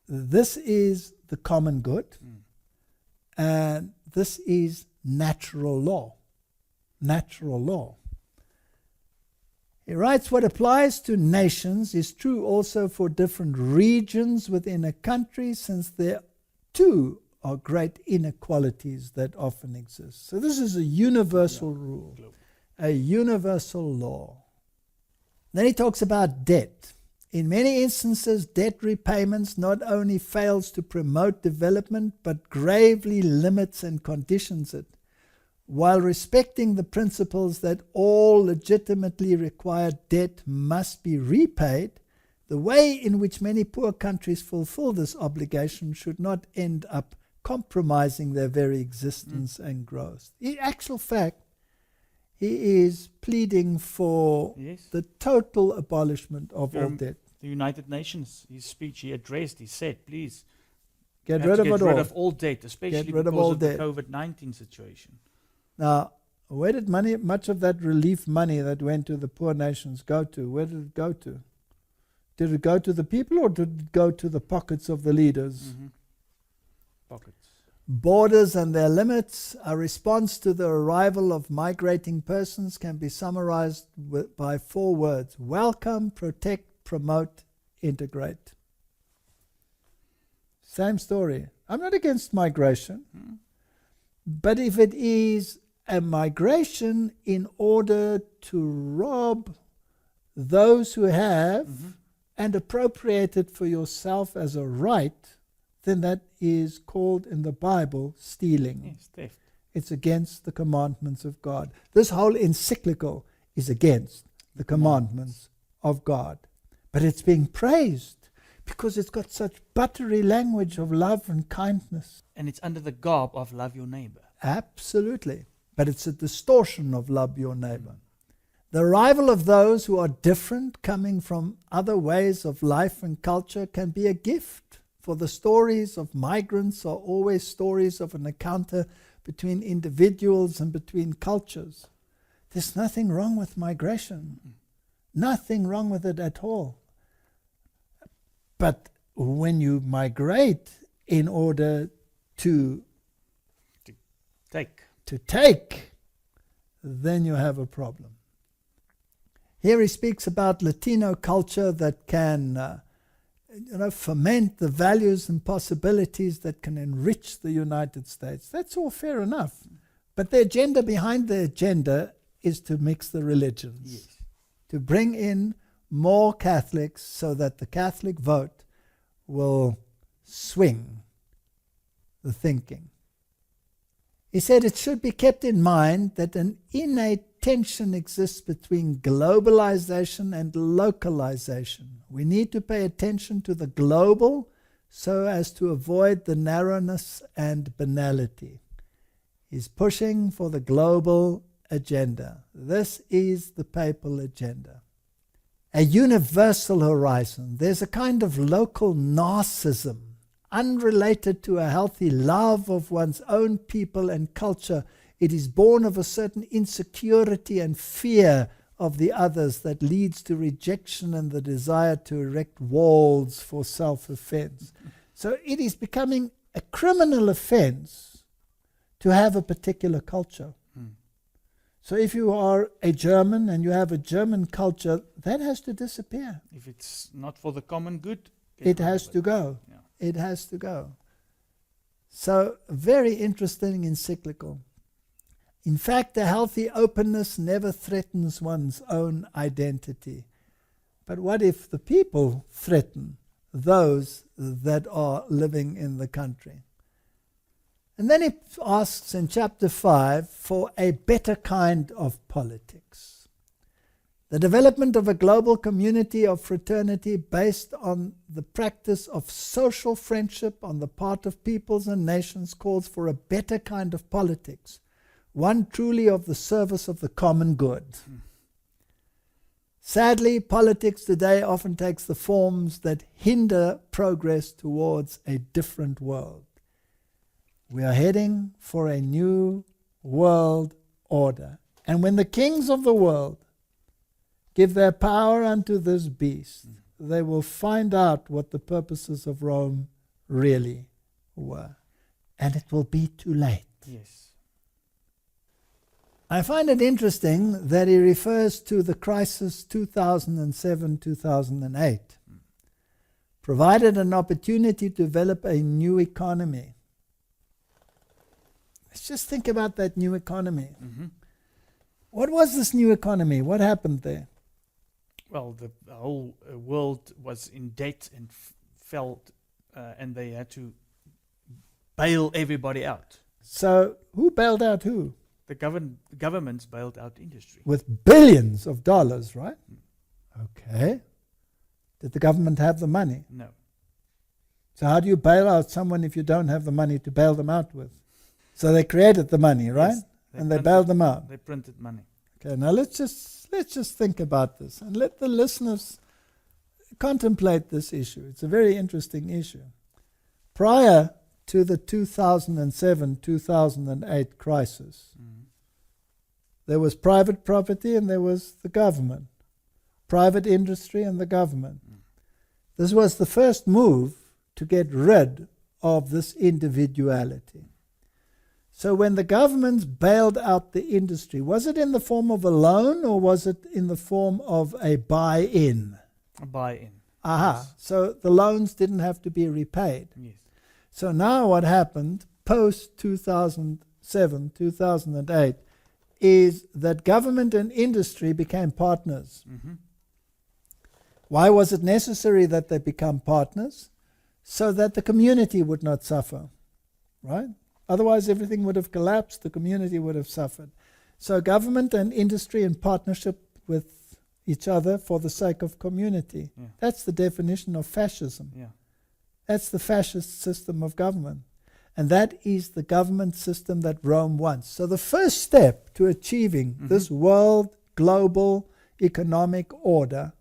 This is the common good, and this is natural law. Natural law. He writes, what applies to nations is true also for different regions within a country, since there too are great inequalities that often exist. So this is a universal rule, a universal law. Then he talks about debt. In many instances, debt repayments not only fails to promote development, but gravely limits and conditions it. While respecting the principles that all legitimately required debt must be repaid, the way in which many poor countries fulfill this obligation should not end up compromising their very existence and growth. In actual fact, he is pleading for Yes. the total abolishment of all debt. The United Nations, his speech he addressed, he said, please, Get we rid have of to it get rid all. of all debt, especially rid of because all of the debt. COVID-19 situation. Now, where did much of that relief money that went to the poor nations go to? Where did it go to? Did it go to the people, or did it go to the pockets of the leaders? Pockets. Borders and their limits, a response to the arrival of migrating persons, can be summarized by 4 words: welcome, protect, promote, integrate. Same story. I'm not against migration, but if it is a migration in order to rob those who have and appropriate it for yourself as a right, then that is called in the Bible stealing. Yes, theft. It's against the commandments of God. This whole encyclical is against the commandments of God. But it's being praised because it's got such buttery language of love and kindness. And it's under the garb of love your neighbor. Absolutely. But it's a distortion of love your neighbor. The arrival of those who are different, coming from other ways of life and culture, can be a gift. For the stories of migrants are always stories of an encounter between individuals and between cultures. There's nothing wrong with migration. Nothing wrong with it at all. But when you migrate in order to take, then you have a problem. Here he speaks about Latino culture that can ferment the values and possibilities that can enrich the United States. That's all fair enough. But the agenda behind the agenda is to mix the religions. Yes. To bring in more Catholics so that the Catholic vote will swing the thinking. He said it should be kept in mind that an innate tension exists between globalization and localization. We need to pay attention to the global so as to avoid the narrowness and banality. He's pushing for the global agenda. This is the papal agenda. A universal horizon. There's a kind of local narcissism, unrelated to a healthy love of one's own people and culture. It is born of a certain insecurity and fear of the others that leads to rejection and the desire to erect walls for self-offense. So it is becoming a criminal offense to have a particular culture. So if you are a German and you have a German culture, that has to disappear. If it's not for the common good, It has to go. Yeah. It has to go. So, very interesting encyclical. In fact, a healthy openness never threatens one's own identity. But what if the people threaten those that are living in the country? And then he asks in chapter 5 for a better kind of politics. The development of a global community of fraternity based on the practice of social friendship on the part of peoples and nations calls for a better kind of politics, one truly of the service of the common good. Sadly, politics today often takes the forms that hinder progress towards a different world. We are heading for a new world order. And when the kings of the world give their power unto this beast, they will find out what the purposes of Rome really were. And it will be too late. Yes. I find it interesting that he refers to the crisis 2007-2008, provided an opportunity to develop a new economy. Let's just think about that new economy. Mm-hmm. What was this new economy? What happened there? Well, the whole world was in debt and and they had to bail everybody out. So who bailed out who? The governments bailed out industry. With billions of dollars, right? Okay. Did the government have the money? No. So how do you bail out someone if you don't have the money to bail them out with? So they created the money, right? Yes, and they bailed them out. They printed money. Okay, now let's just think about this and let the listeners contemplate this issue. It's a very interesting issue. Prior to the 2007-2008 crisis, there was private property and there was the government. Private industry and the government. This was the first move to get rid of this individuality. So when the governments bailed out the industry, was it in the form of a loan or was it in the form of a buy-in? A buy-in. Aha. Yes. So the loans didn't have to be repaid. Yes. So now what happened post-2007, 2008, is that government and industry became partners. Mm-hmm. Why was it necessary that they become partners? So that the community would not suffer, right? Otherwise, everything would have collapsed, the community would have suffered. So government and industry in partnership with each other for the sake of community. Yeah. That's the definition of fascism. Yeah. That's the fascist system of government. And that is the government system that Rome wants. So the first step to achieving this world global economic order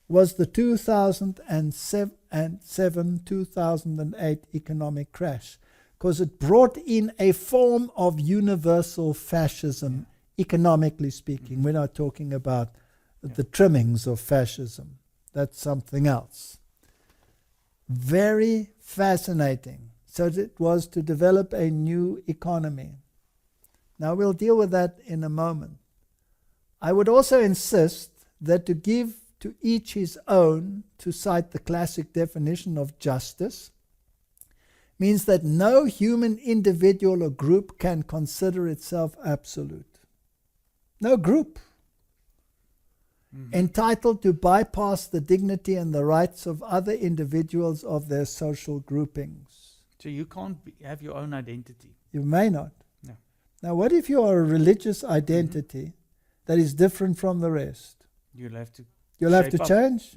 was the 2007-2008 economic crash, because it brought in a form of universal fascism, economically speaking. We're not talking about the trimmings of fascism. That's something else. Very fascinating. So it was to develop a new economy. Now we'll deal with that in a moment. I would also insist that to give to each his own, to cite the classic definition of justice, means that no human individual or group can consider itself absolute. No group entitled to bypass the dignity and the rights of other individuals of their social groupings. So you can't have your own identity. You may not. No. Now, what if you are a religious identity that is different from the rest? You'll have to change.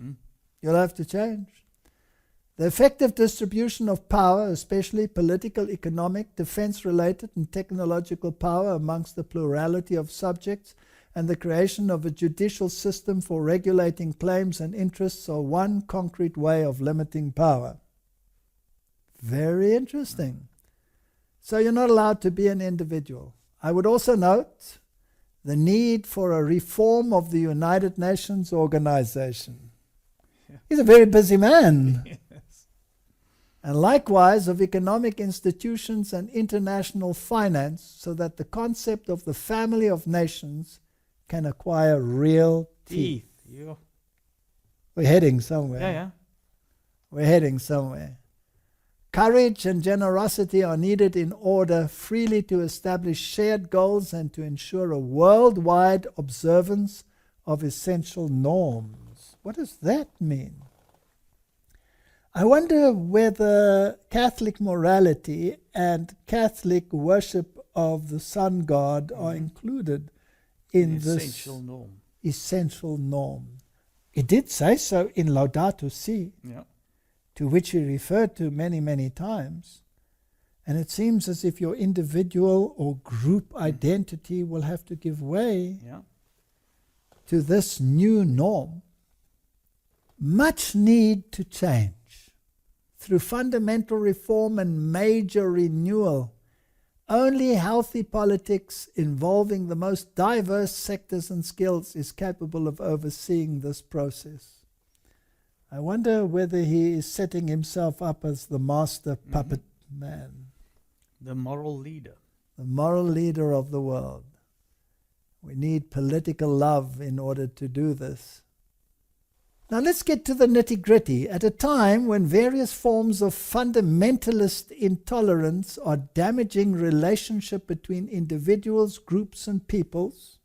You'll have to change. The effective distribution of power, especially political, economic, defense-related and technological power amongst the plurality of subjects, and the creation of a judicial system for regulating claims and interests are one concrete way of limiting power. Very interesting. So you're not allowed to be an individual. I would also note the need for a reform of the United Nations organization. Yeah. He's a very busy man. Yes. And likewise of economic institutions and international finance, so that the concept of the family of nations can acquire real teeth. Yeah. We're heading somewhere. Yeah. We're heading somewhere. Courage and generosity are needed in order freely to establish shared goals and to ensure a worldwide observance of essential norms. What does that mean? I wonder whether Catholic morality and Catholic worship of the sun god are included in this essential norm. It did say so in Laudato Si, to which he referred to many, many times. And it seems as if your individual or group identity will have to give way to this new norm. Much need to change. Through fundamental reform and major renewal, only healthy politics involving the most diverse sectors and skills is capable of overseeing this process. I wonder whether he is setting himself up as the master puppet man. The moral leader. The moral leader of the world. We need political love in order to do this. Now let's get to the nitty-gritty. At a time when various forms of fundamentalist intolerance are damaging relationship between individuals, groups and peoples.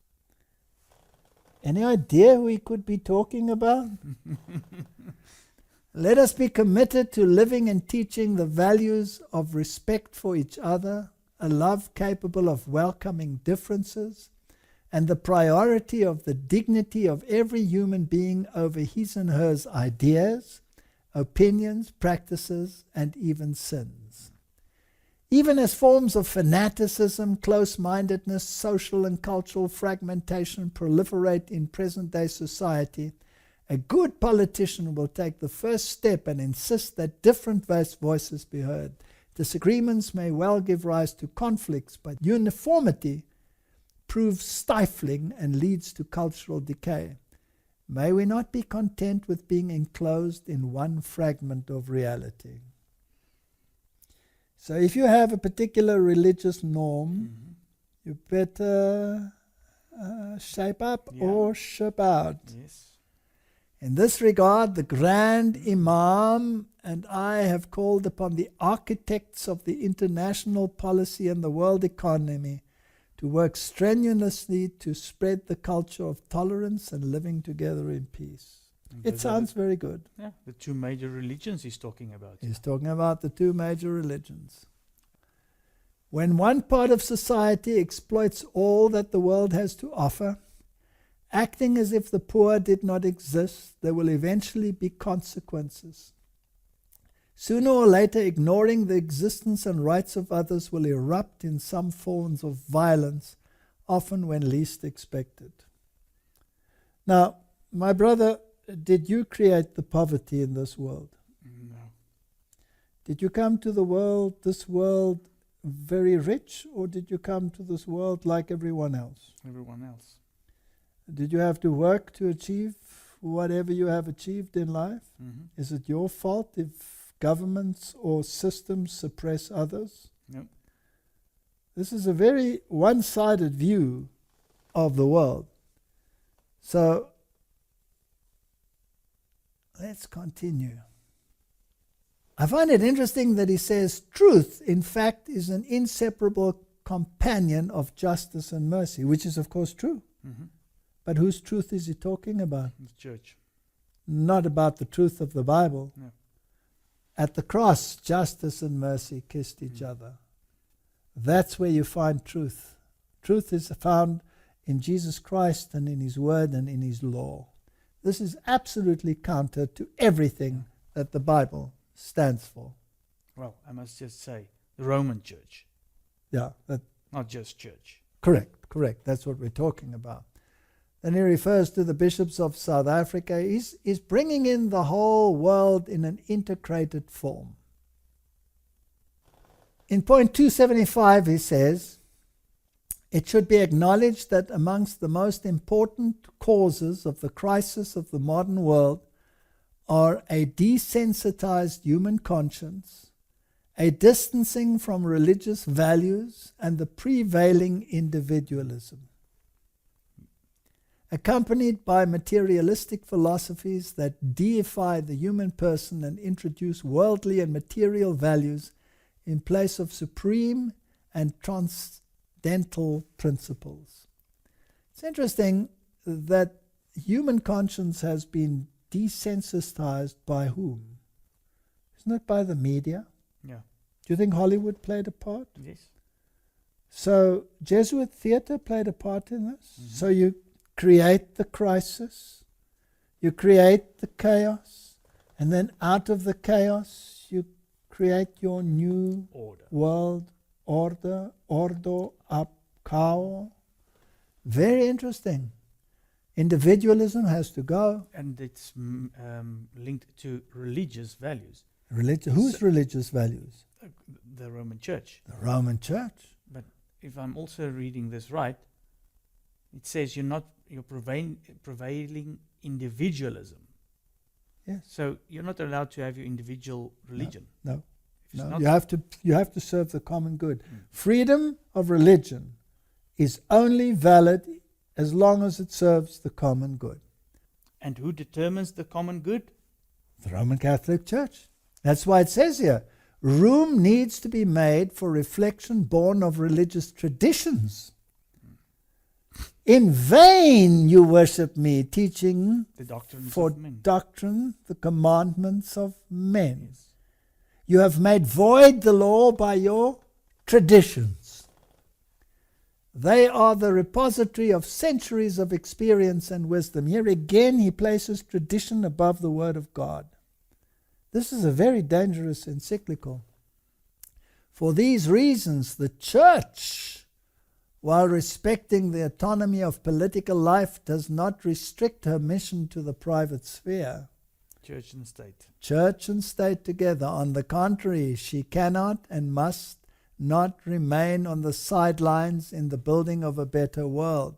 Any idea who he could be talking about? Let us be committed to living and teaching the values of respect for each other, a love capable of welcoming differences, and the priority of the dignity of every human being over his and hers ideas, opinions, practices, and even sins. Even as forms of fanaticism, close-mindedness, social and cultural fragmentation proliferate in present-day society, a good politician will take the first step and insist that different voices be heard. Disagreements may well give rise to conflicts, but uniformity proves stifling and leads to cultural decay. May we not be content with being enclosed in one fragment of reality. So if you have a particular religious norm, you better shape up or ship out. Yes. In this regard, the Grand Imam and I have called upon the architects of the international policy and the world economy to work strenuously to spread the culture of tolerance and living together in peace. It sounds very good. Yeah, the two major religions he's talking about. He's talking about the two major religions. When one part of society exploits all that the world has to offer, acting as if the poor did not exist, there will eventually be consequences. Sooner or later, ignoring the existence and rights of others will erupt in some forms of violence, often when least expected. Now, my brother, did you create the poverty in this world? No. Did you come to this world, very rich, or did you come to this world like everyone else? Everyone else. Did you have to work to achieve whatever you have achieved in life? Mm-hmm. Is it your fault if governments or systems suppress others? No. This is a very one-sided view of the world. So, let's continue. I find it interesting that he says, truth, in fact, is an inseparable companion of justice and mercy, which is, of course, true. Mm-hmm. But whose truth is he talking about? The church. Not about the truth of the Bible. No. At the cross, justice and mercy kissed each other. That's where you find truth. Truth is found in Jesus Christ and in His Word and in His law. This is absolutely counter to everything that the Bible stands for. Well, I must just say, the Roman church, Yeah, not just church. correct. That's what we're talking about. Then he refers to the bishops of South Africa. He's bringing in the whole world in an integrated form. In point 275, he says, it should be acknowledged that amongst the most important causes of the crisis of the modern world are a desensitized human conscience, a distancing from religious values, and the prevailing individualism, accompanied by materialistic philosophies that deify the human person and introduce worldly and material values in place of supreme and transcendental principles. It's interesting that human conscience has been desensitized by whom? Isn't it by the media? Yeah. Do you think Hollywood played a part? Yes. So Jesuit theater played a part in this? Mm-hmm. So you create the crisis, you create the chaos, and then out of the chaos you create your new world order, ordo ab cao. Very interesting. Individualism has to go. And it's linked to religious values. Whose religious values? The Roman Church. The Roman Church. But if I'm also reading this right, it says you're prevailing individualism. Yes. So you're not allowed to have your individual religion. No. If it's No. not- You have to serve the common good. Freedom of religion is only valid as long as it serves the common good. And who determines the common good? The Roman Catholic Church. That's why it says here, room needs to be made for reflection born of religious traditions. In vain you worship me, teaching The doctrines for of men. doctrine the commandments of men. Yes. You have made void the law by your traditions. They are the repository of centuries of experience and wisdom. Here again he places tradition above the Word of God. This is a very dangerous encyclical. For these reasons, the Church, while respecting the autonomy of political life, does not restrict her mission to the private sphere. Church and state. Church and state together. On the contrary, she cannot and must not remain on the sidelines in the building of a better world,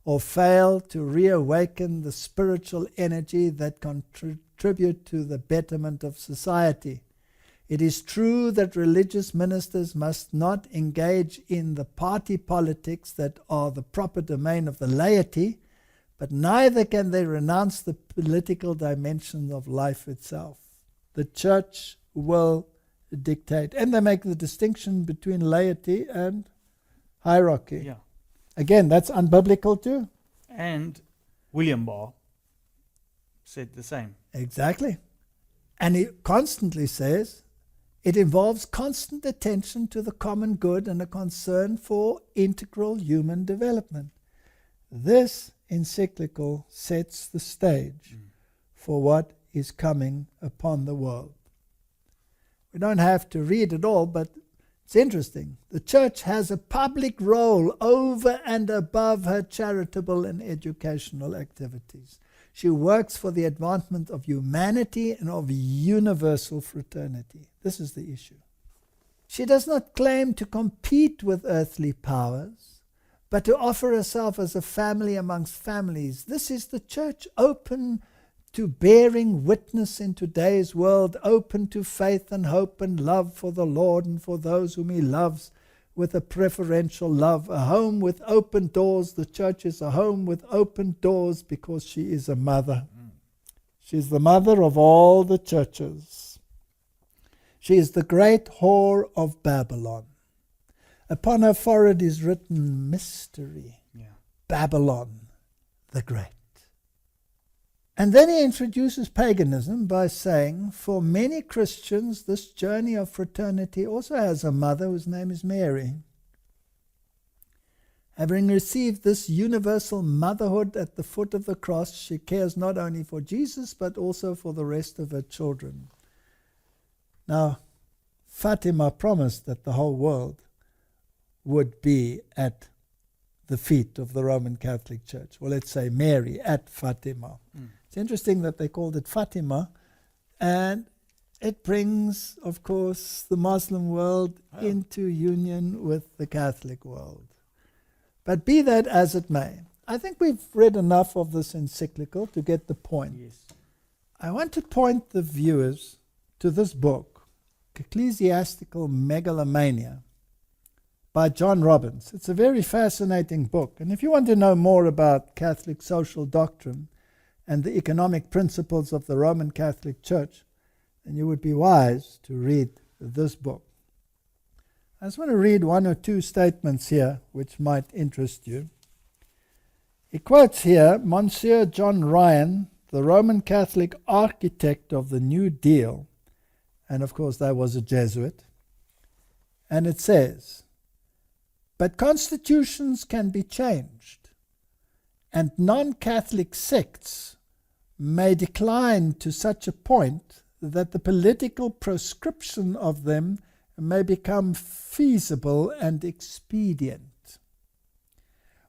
or fail to reawaken the spiritual energy that contribute to the betterment of society. It is true that religious ministers must not engage in the party politics that are the proper domain of the laity, but neither can they renounce the political dimension of life itself. The Church will dictate. And they make the distinction between laity and hierarchy. Yeah. Again, that's unbiblical too. And William Barr said the same. Exactly. And he constantly says it involves constant attention to the common good and a concern for integral human development. This encyclical sets the stage for what is coming upon the world. We don't have to read it all, but it's interesting. The church has a public role over and above her charitable and educational activities. She works for the advancement of humanity and of universal fraternity. This is the issue. She does not claim to compete with earthly powers, but to offer herself as a family amongst families. This is the church, open to bearing witness in today's world, open to faith and hope and love for the Lord and for those whom He loves with a preferential love. A home with open doors. The church is a home with open doors because she is a mother. She is the mother of all the churches. She is the great whore of Babylon. Upon her forehead is written mystery. Babylon the Great. And then he introduces paganism by saying, for many Christians, this journey of fraternity also has a mother whose name is Mary. Having received this universal motherhood at the foot of the cross, she cares not only for Jesus, but also for the rest of her children. Now, Fatima promised that the whole world would be at the feet of the Roman Catholic Church. Well, let's say Mary at Fatima. It's interesting that they called it Fatima, and it brings, of course, the Muslim world into union with the Catholic world. But be that as it may, I think we've read enough of this encyclical to get the point. Yes. I want to point the viewers to this book, Ecclesiastical Megalomania, by John Robbins. It's a very fascinating book. And if you want to know more about Catholic social doctrine and the economic principles of the Roman Catholic Church, then you would be wise to read this book. I just want to read one or two statements here which might interest you. He quotes here Monsieur John Ryan, the Roman Catholic architect of the New Deal, and of course that was a Jesuit, and it says, but constitutions can be changed, and non-Catholic sects may decline to such a point that the political proscription of them may become feasible and expedient.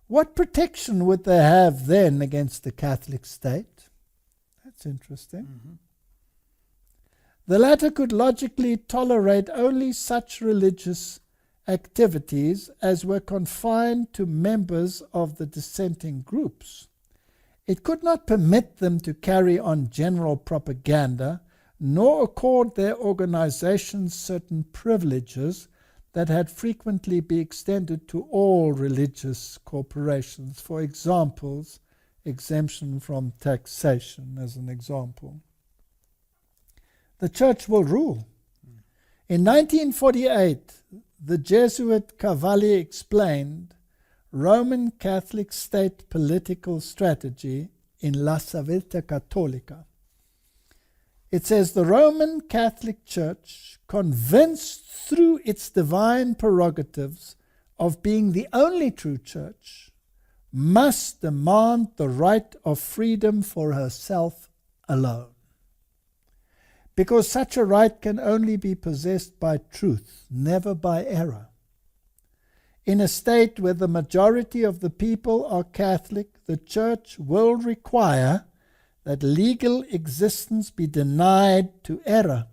What protection would they have then against the Catholic state? That's interesting. Mm-hmm. The latter could logically tolerate only such religious activities as were confined to members of the dissenting groups. It could not permit them to carry on general propaganda, nor accord their organizations certain privileges that had frequently been extended to all religious corporations. For examples, exemption from taxation as an example. The church will rule. In 1948, the Jesuit Cavalli explained Roman Catholic state political strategy in La Civiltà Cattolica. It says the Roman Catholic Church, convinced through its divine prerogatives of being the only true church, must demand the right of freedom for herself alone. Because such a right can only be possessed by truth, never by error. In a state where the majority of the people are Catholic, the Church will require that legal existence be denied to error,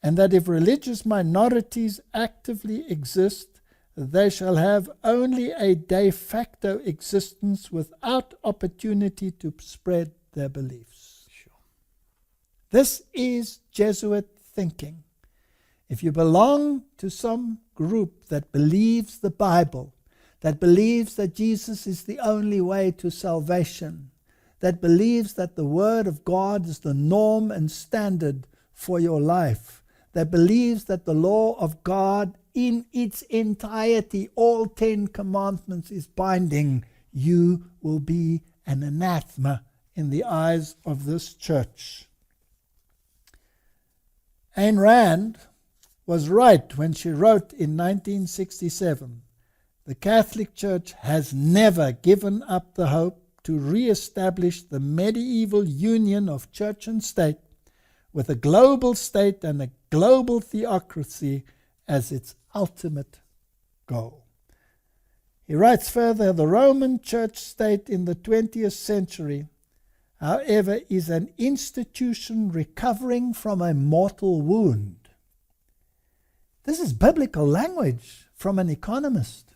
and that if religious minorities actively exist, they shall have only a de facto existence without opportunity to spread their beliefs. This is Jesuit thinking. If you belong to some group that believes the Bible, that believes that Jesus is the only way to salvation, that believes that the Word of God is the norm and standard for your life, that believes that the law of God in its entirety, all 10 commandments, is binding, you will be an anathema in the eyes of this church. Ayn Rand was right when she wrote in 1967 The Catholic Church has never given up the hope to re-establish the medieval union of church and state with a global state and a global theocracy as its ultimate goal. He writes further, the Roman Church state in the 20th century, however, is an institution recovering from a mortal wound. This is biblical language from an economist.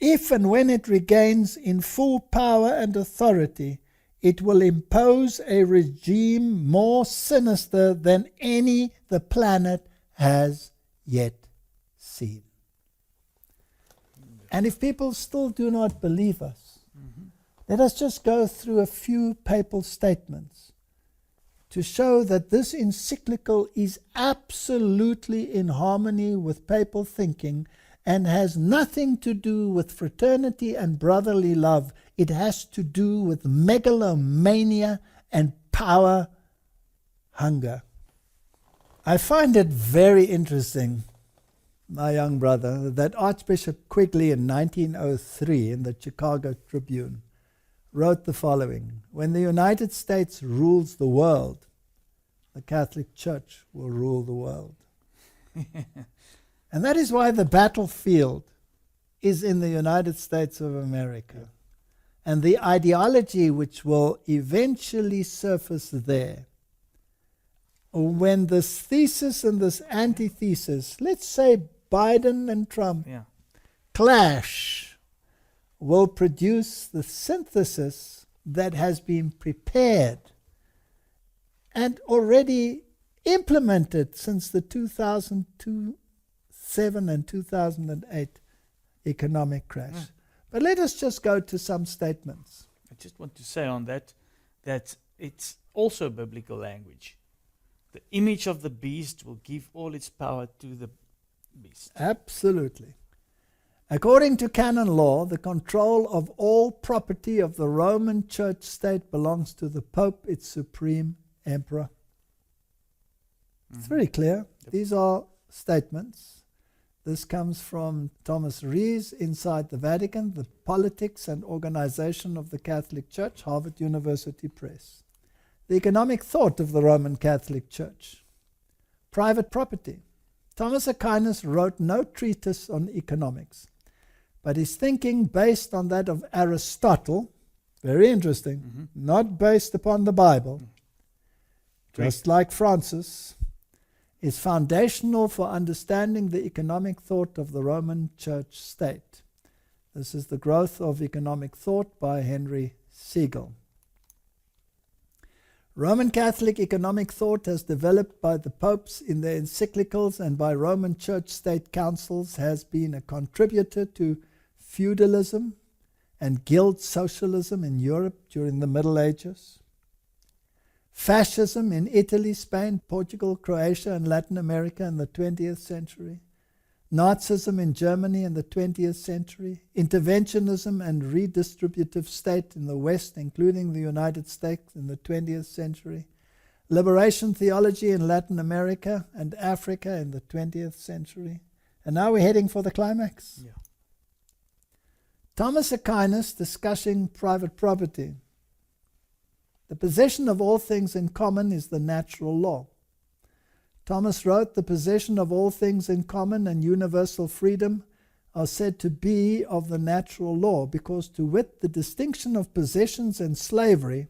If and when it regains in full power and authority, it will impose a regime more sinister than any the planet has yet seen. And if people still do not believe us, let us just go through a few papal statements to show that this encyclical is absolutely in harmony with papal thinking and has nothing to do with fraternity and brotherly love. It has to do with megalomania and power hunger. I find it very interesting, my young brother, that Archbishop Quigley in 1903 in the Chicago Tribune wrote the following: when the United States rules the world, the Catholic Church will rule the world. And that is why the battlefield is in the United States of America. And the ideology which will eventually surface there, when this thesis and this antithesis, let's say Biden and Trump, clash, will produce the synthesis that has been prepared and already implemented since the 2007 and 2008 economic crash. But let us just go to some statements. I just want to say on that it's also biblical language. The image of the beast will give all its power to the beast. Absolutely. According to canon law, the control of all property of the Roman Church state belongs to the Pope, its supreme emperor. It's very clear. These are statements. This comes from Thomas Rees, Inside the Vatican, The Politics and Organization of the Catholic Church, Harvard University Press. The economic thought of the Roman Catholic Church. Private property. Thomas Aquinas wrote no treatise on economics, but his thinking based on that of Aristotle, very interesting, not based upon the Bible, just like Francis, is foundational for understanding the economic thought of the Roman Church state. This is The Growth of Economic Thought by Henry Siegel. Roman Catholic economic thought, as developed by the popes in their encyclicals and by Roman Church state councils, has been a contributor to feudalism and guild socialism in Europe during the Middle Ages, fascism in Italy, Spain, Portugal, Croatia, and Latin America in the 20th century, Nazism in Germany in the 20th century, interventionism and redistributive state in the West, including the United States in the 20th century, liberation theology in Latin America and Africa in the 20th century. And now we're heading for the climax. Yeah. Thomas Aquinas discussing private property. The possession of all things in common is the natural law. Thomas wrote, the possession of all things in common and universal freedom are said to be of the natural law, because to wit, the distinction of possessions and slavery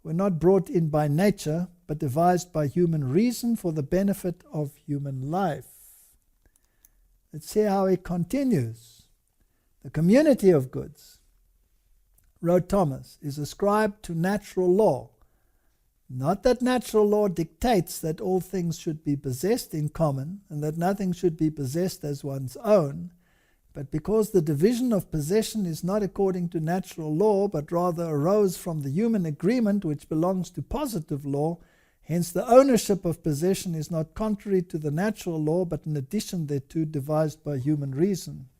were not brought in by nature, but devised by human reason for the benefit of human life. Let's see how he continues. The community of goods, wrote Thomas, is ascribed to natural law. Not that natural law dictates that all things should be possessed in common and that nothing should be possessed as one's own, but because the division of possession is not according to natural law, but rather arose from the human agreement which belongs to positive law, hence the ownership of possession is not contrary to the natural law, but an addition thereto devised by human reason.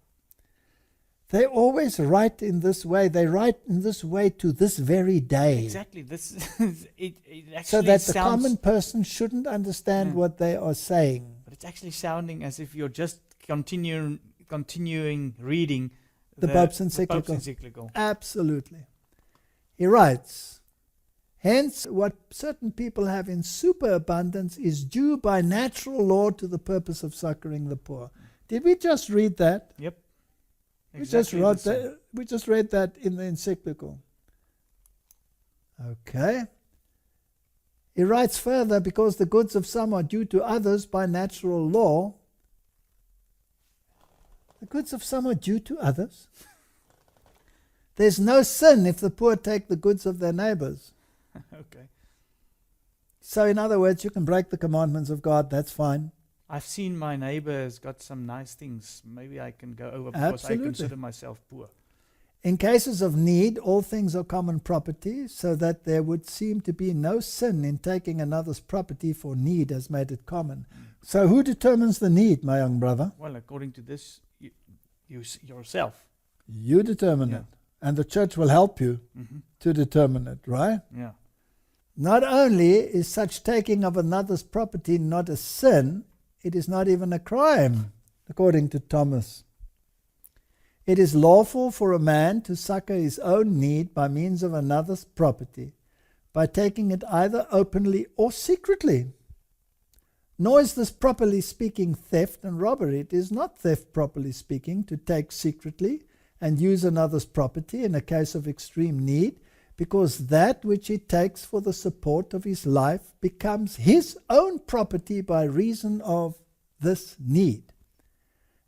They always write in this way. They write in this way to this very day. Exactly. This it actually so that the sounds, common person shouldn't understand what they are saying. But it's actually sounding as if you're just continuing continuing reading The Pope's encyclical. encyclical. Absolutely. He writes, hence, what certain people have in superabundance is due by natural law to the purpose of succoring the poor. Did we just read that? Yep. We just read that in the encyclical. Okay. He writes further, because the goods of some are due to others by natural law. The goods of some are due to others. There's no sin if the poor take the goods of their neighbors. Okay. So in other words, you can break the commandments of God, that's fine. I've seen my neighbor has got some nice things. Maybe I can go over because Absolutely. I consider myself poor. In cases of need, all things are common property, so that there would seem to be no sin in taking another's property, for need has made it common. So who determines the need, my young brother? Well, according to this, you yourself. You determine Yeah. it. And the church will help you Mm-hmm. to determine it, right? Yeah. Not only is such taking of another's property not a sin, it is not even a crime, according to Thomas. It is lawful for a man to succor his own need by means of another's property, by taking it either openly or secretly. Nor is this, properly speaking, theft and robbery. It is not theft, properly speaking, to take secretly and use another's property in a case of extreme need, because that which he takes for the support of his life becomes his own property by reason of this need.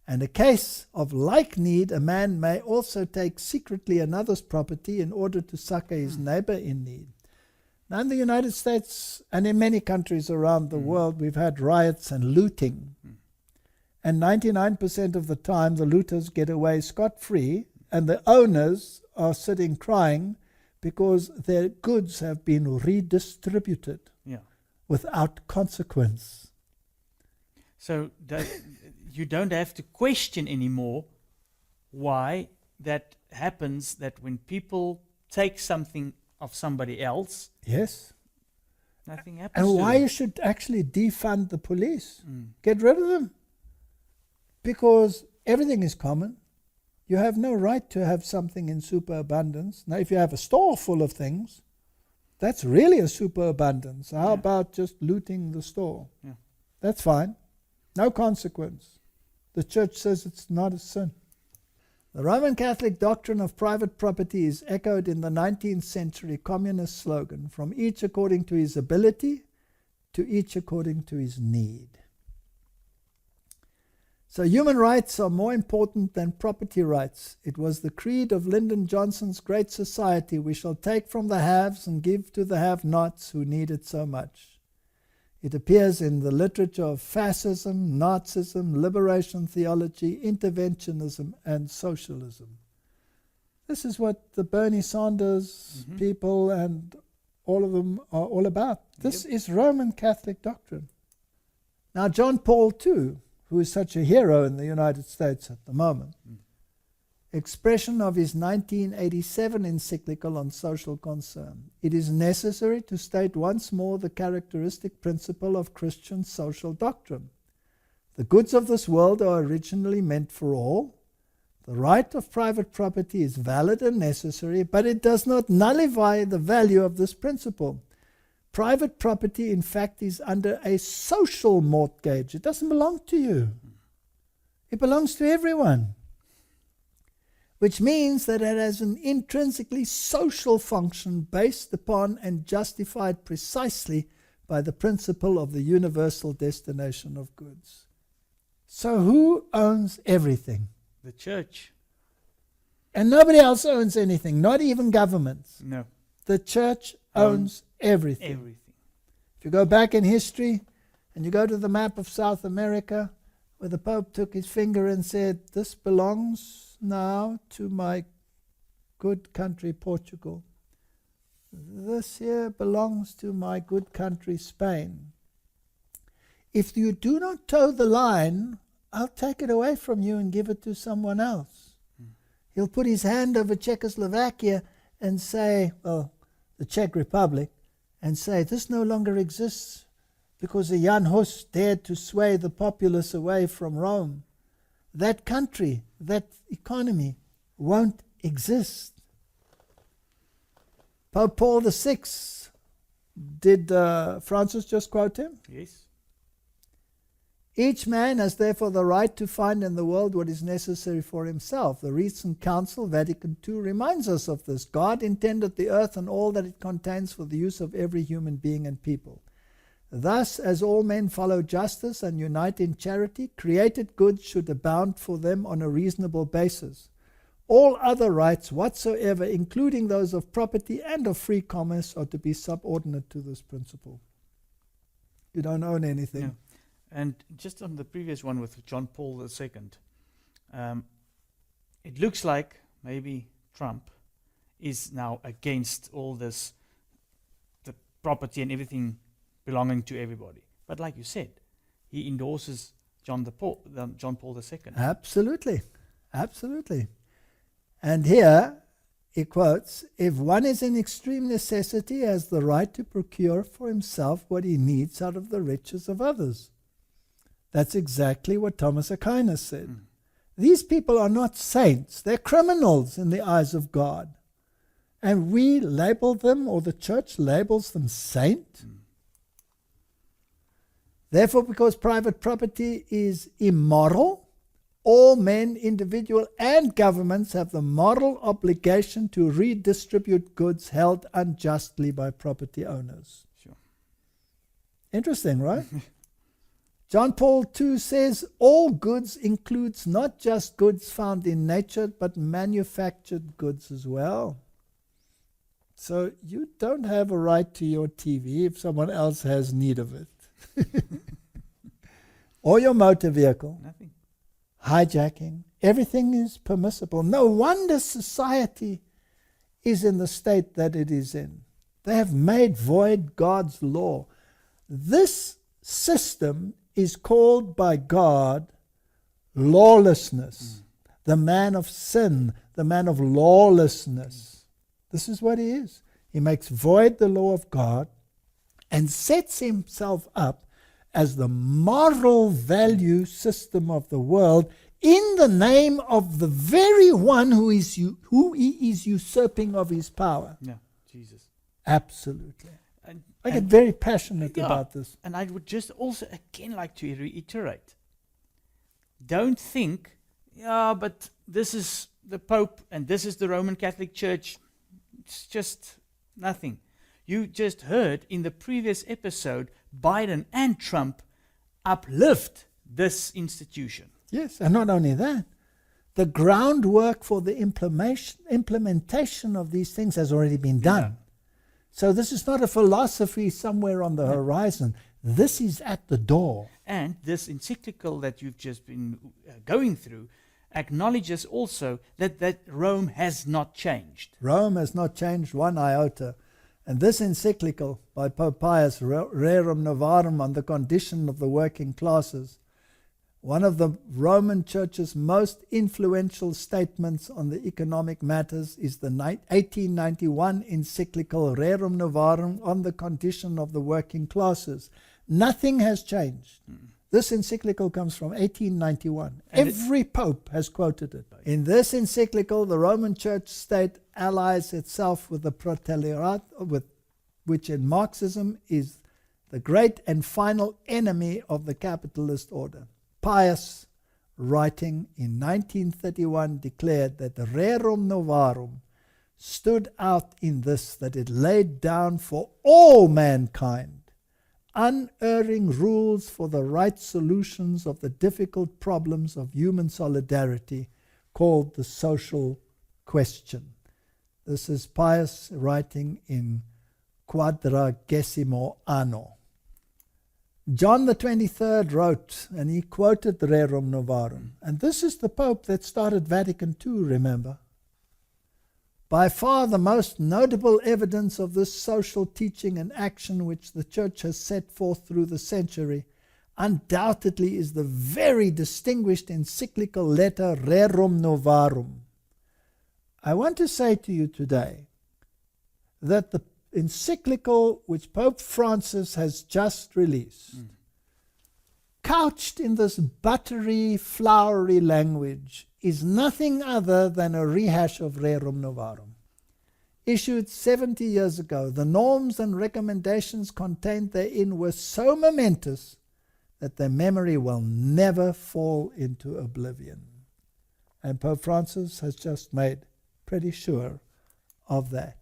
And a case of like need, a man may also take secretly another's property in order to succor his neighbor in need. Now in the United States and in many countries around the world, we've had riots and looting. And 99% of the time, the looters get away scot-free, and the owners are sitting crying because their goods have been redistributed without consequence. So you don't have to question anymore why that happens, that when people take something of somebody else, Yes. nothing happens And to why them. you should actually defund the police. Get rid of them. Because everything is common. You have no right to have something in superabundance. Now, if you have a store full of things, that's really a superabundance. How about just looting the store? Yeah. That's fine. No consequence. The church says it's not a sin. The Roman Catholic doctrine of private property is echoed in the 19th century communist slogan, from each according to his ability, to each according to his need. So human rights are more important than property rights. It was the creed of Lyndon Johnson's Great Society: we shall take from the haves and give to the have-nots who need it so much. It appears in the literature of fascism, Nazism, liberation theology, interventionism, and socialism. This is what the Bernie Sanders people and all of them are all about. This is Roman Catholic doctrine. Now, John Paul II, who is such a hero in the United States at the moment, expression of his 1987 encyclical on social concern: it is necessary to state once more the characteristic principle of Christian social doctrine. The goods of this world are originally meant for all. The right of private property is valid and necessary, but it does not nullify the value of this principle. Private property, in fact, is under a social mortgage. It doesn't belong to you. It belongs to everyone. Which means that it has an intrinsically social function based upon and justified precisely by the principle of the universal destination of goods. So who owns everything? The church. And nobody else owns anything, not even governments. No. The church owns everything. Everything. If you go back in history and you go to the map of South America, where the Pope took his finger and said, this belongs now to my good country Portugal. This here belongs to my good country Spain. If you do not toe the line, I'll take it away from you and give it to someone else. He'll put his hand over Czechoslovakia and say, well, the Czech Republic, and say, this no longer exists because a Jan Hus dared to sway the populace away from Rome. that country, that economy won't exist. Pope Paul VI, did Francis just quote him? Yes. Each man has therefore the right to find in the world what is necessary for himself. The recent Council, Vatican II, reminds us of this. God intended the earth and all that it contains for the use of every human being and people. Thus, as all men follow justice and unite in charity, created goods should abound for them on a reasonable basis. All other rights whatsoever, including those of property and of free commerce, are to be subordinate to this principle. You don't own anything. Yeah. And just on the previous one with John Paul II, it looks like maybe Trump is now against all this, the property and everything belonging to everybody. But like you said, he endorses John Paul II. Absolutely. Absolutely. And here he quotes, if one is in extreme necessity, he has the right to procure for himself what he needs out of the riches of others. That's exactly what Thomas Aquinas said. Mm. These people are not saints. They're criminals in the eyes of God. And we label them, or the church labels them, saint. Mm. Therefore, because private property is immoral, all men, individual and governments, have the moral obligation to redistribute goods held unjustly by property owners. Sure. Interesting, right? John Paul II says all goods includes not just goods found in nature, but manufactured goods as well. So you don't have a right to your TV if someone else has need of it. Or your motor vehicle. Nothing. Hijacking. Everything is permissible. No wonder society is in the state that it is in. They have made void God's law. This system is called by God lawlessness. The man of sin, the man of lawlessness. This is what he is. He makes void the law of God and sets himself up as the moral value system of the world in the name of the very one who he is usurping of his power. Yeah, Jesus. Absolutely. And I get very passionate yeah, about this. And I would just also again like to reiterate. Don't think, yeah, but this is the Pope and this is the Roman Catholic Church. It's just nothing. You just heard in the previous episode, Biden and Trump uplift this institution. Yes, and not only that, the groundwork for the implementation of these things has already been done. Yeah. So this is not a philosophy somewhere on the horizon. This is at the door. And this encyclical that you've just been going through acknowledges also that Rome has not changed. Rome has not changed one iota. And this encyclical by Pope Pius, Rerum Novarum, on the condition of the working classes, one of the Roman Church's most influential statements on the economic matters is the 1891 encyclical Rerum Novarum on the condition of the working classes. Nothing has changed. This encyclical comes from 1891. And every pope has quoted it. In this encyclical, the Roman Church state allies itself with the proletariat, which in Marxism is the great and final enemy of the capitalist order. Pius, writing in 1931, declared that the Rerum Novarum stood out in this, that it laid down for all mankind unerring rules for the right solutions of the difficult problems of human solidarity, called the social question. This is Pius writing in Quadragesimo Anno. John the 23rd wrote, and he quoted the Rerum Novarum. And this is the Pope that started Vatican II, remember? By far the most notable evidence of this social teaching and action which the Church has set forth through the century undoubtedly is the very distinguished encyclical letter Rerum Novarum. I want to say to you today that the encyclical which Pope Francis has just released couched in this buttery, flowery language, is nothing other than a rehash of Rerum Novarum. Issued 70 years ago, the norms and recommendations contained therein were so momentous that their memory will never fall into oblivion. And Pope Francis has just made pretty sure of that.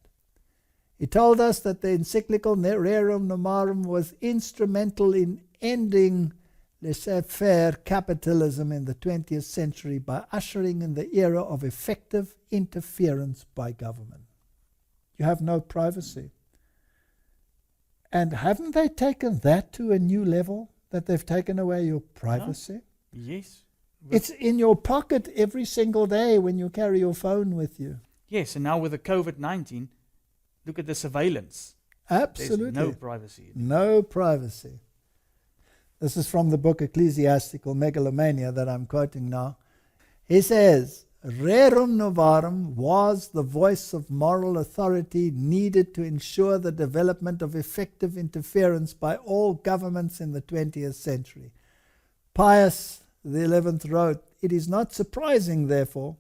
He told us that the encyclical Rerum Novarum was instrumental in ending laissez-faire capitalism in the 20th century by ushering in the era of effective interference by government. You have no privacy. And haven't they taken that to a new level, that they've taken away your privacy? No. Yes. It's in your pocket every single day when you carry your phone with you. Yes, and now with the COVID-19, look at the surveillance. Absolutely. There's no privacy. No privacy. This is from the book Ecclesiastical Megalomania that I'm quoting now. He says, Rerum Novarum was the voice of moral authority needed to ensure the development of effective interference by all governments in the 20th century. Pius XI wrote, "It is not surprising, therefore,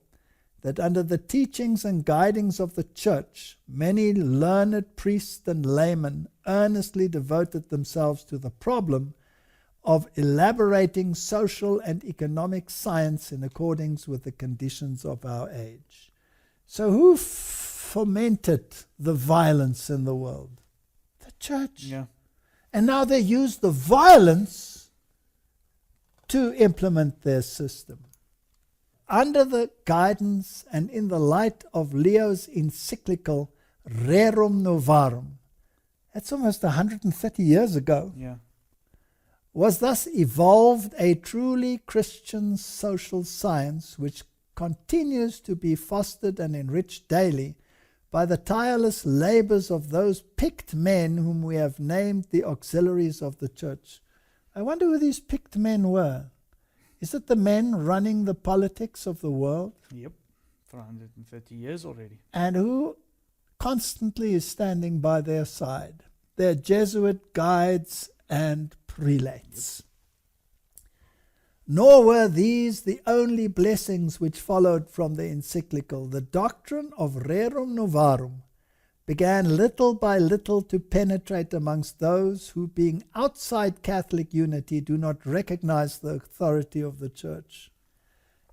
that under the teachings and guidings of the Church, many learned priests and laymen earnestly devoted themselves to the problem of elaborating social and economic science in accordance with the conditions of our age." So who fomented the violence in the world? The Church. Yeah. And now they use the violence to implement their system. Under the guidance and in the light of Leo's encyclical Rerum Novarum, that's almost 130 years ago, Yeah. was thus evolved a truly Christian social science which continues to be fostered and enriched daily by the tireless labors of those picked men whom we have named the auxiliaries of the Church. I wonder who these picked men were. Is it the men running the politics of the world? Yep. For 130 years already. And who constantly is standing by their side? Their Jesuit guides and prelates. Nor were these the only blessings which followed from the encyclical. The doctrine of Rerum Novarum began little by little to penetrate amongst those who, being outside Catholic unity, do not recognize the authority of the Church.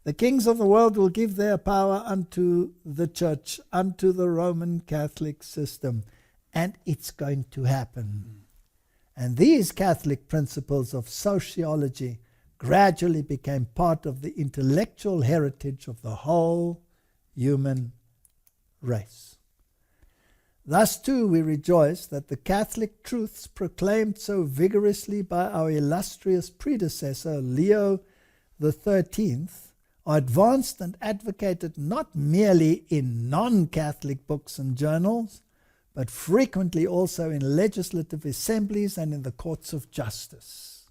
The kings of the world will give their power unto the Church, unto the Roman Catholic system, and it's going to happen. And these Catholic principles of sociology gradually became part of the intellectual heritage of the whole human race. Thus too we rejoice that the Catholic truths proclaimed so vigorously by our illustrious predecessor Leo XIII are advanced and advocated not merely in non-Catholic books and journals, but frequently also in legislative assemblies and in the courts of justice.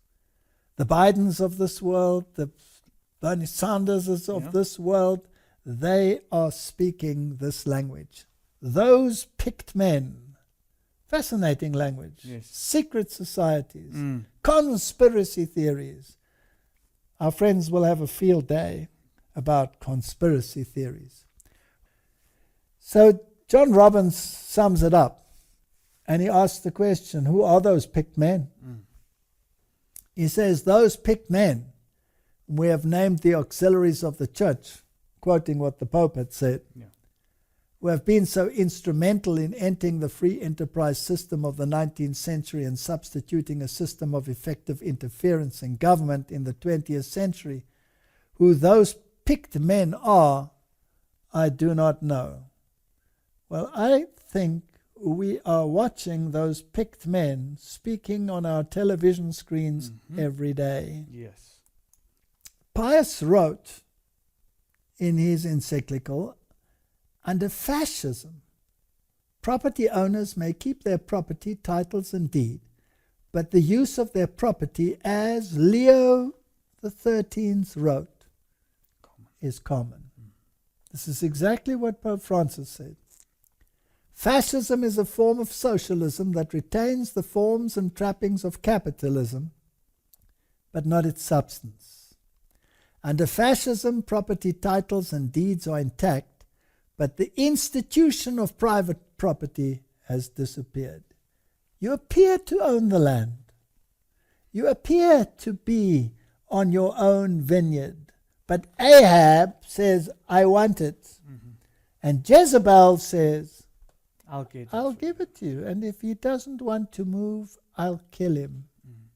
The Bidens of this world, the Bernie Sanderses of this world, they are speaking this language. Those picked men, fascinating language, secret societies, conspiracy theories. Our friends will have a field day about conspiracy theories. So John Robbins sums it up, and he asks the question, who are those picked men? He says, those picked men we have named the auxiliaries of the Church, quoting what the Pope had said, who have been so instrumental in ending the free enterprise system of the 19th century and substituting a system of effective interference in government in the 20th century. Who those picked men are, I do not know. Well, I think we are watching those picked men speaking on our television screens every day. Yes. Pius wrote in his encyclical, under fascism, property owners may keep their property, titles and deed, but the use of their property, as Leo XIII wrote, is common. This is exactly what Pope Francis said. Fascism is a form of socialism that retains the forms and trappings of capitalism, but not its substance. Under fascism, property titles and deeds are intact, but the institution of private property has disappeared. You appear to own the land. You appear to be on your own vineyard. But Ahab says, I want it. Mm-hmm. And Jezebel says, I'll get it. I'll give it to you. And if he doesn't want to move, I'll kill him. Mm.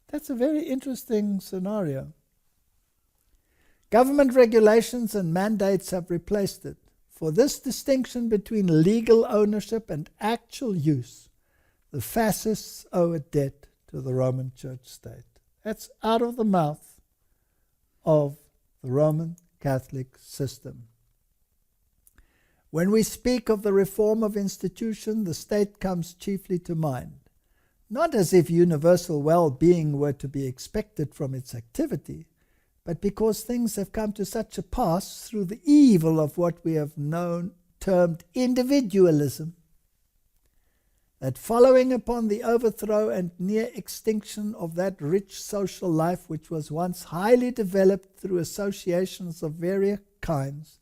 That's a very interesting scenario. Government regulations and mandates have replaced it. For this distinction between legal ownership and actual use, the fascists owe a debt to the Roman Church state. That's out of the mouth of the Roman Catholic system. When we speak of the reform of institution, the state comes chiefly to mind, not as if universal well-being were to be expected from its activity, but because things have come to such a pass through the evil of what we have termed individualism, that following upon the overthrow and near extinction of that rich social life which was once highly developed through associations of various kinds,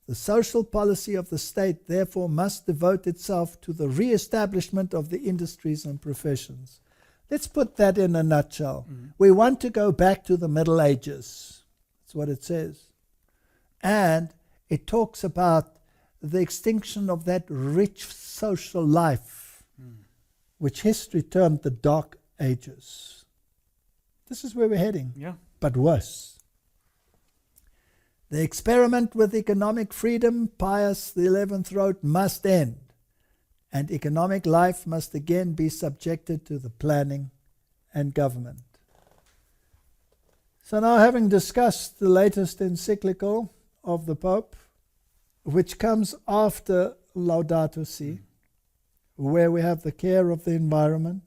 the social policy of the state therefore must devote itself to the re-establishment of the industries and professions. Let's put that in a nutshell. Mm-hmm. We want to go back to the Middle Ages. That's what it says. And it talks about the extinction of that rich social life, which history termed the Dark Ages. This is where we're heading, but worse. The experiment with economic freedom, Pius XI wrote, must end, and economic life must again be subjected to the planning and government. So now, having discussed the latest encyclical of the Pope, which comes after Laudato Si, where we have the care of the environment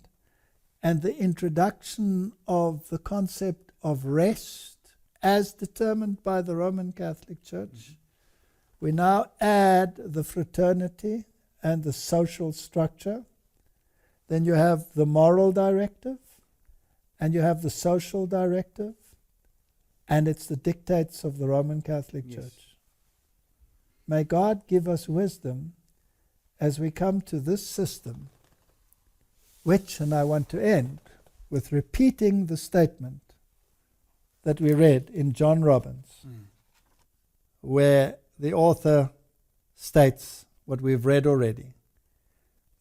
and the introduction of the concept of rest as determined by the Roman Catholic Church, we now add the fraternity and the social structure. Then you have the moral directive, and you have the social directive, and it's the dictates of the Roman Catholic Church. May God give us wisdom as we come to this system, which, and I want to end with repeating the statement that we read in John Robbins, where the author states what we've read already.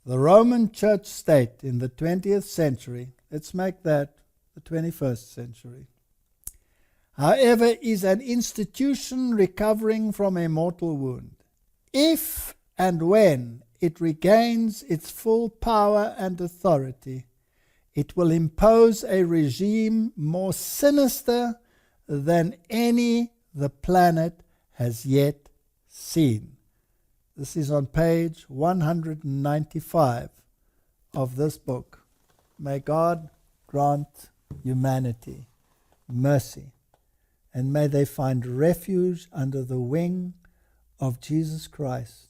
The Roman Church state in the 20th century, let's make that the 21st century, however, is an institution recovering from a mortal wound. If and when it regains its full power and authority, it will impose a regime more sinister than any the planet has yet seen. This is on page 195 of this book. May God grant humanity mercy, and may they find refuge under the wing of Jesus Christ,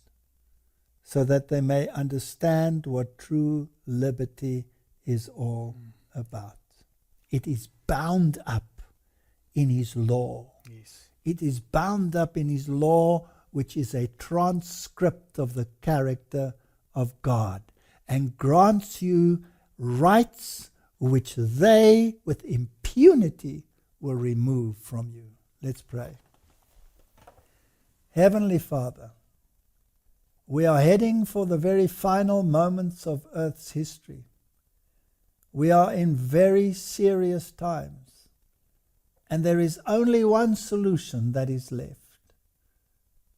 so that they may understand what true liberty is all about. It is bound up in His law. Yes. It is bound up in His law, which is a transcript of the character of God, and grants you rights which they, with impunity, will remove from you. Let's pray. Heavenly Father, we are heading for the very final moments of Earth's history. We are in very serious times, and there is only one solution that is left.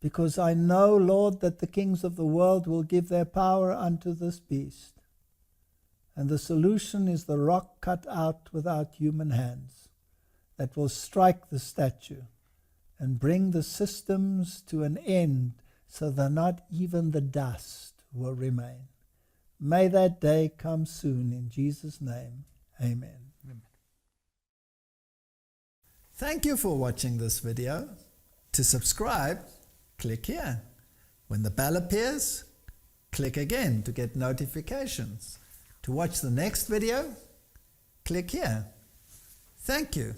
Because I know, Lord, that the kings of the world will give their power unto this beast. And the solution is the rock cut out without human hands that will strike the statue and bring the systems to an end, so that not even the dust will remain. May that day come soon, in Jesus' name. Amen. Amen. Thank you for watching this video. To subscribe, click here. When the bell appears, click again to get notifications. To watch the next video, click here. Thank you.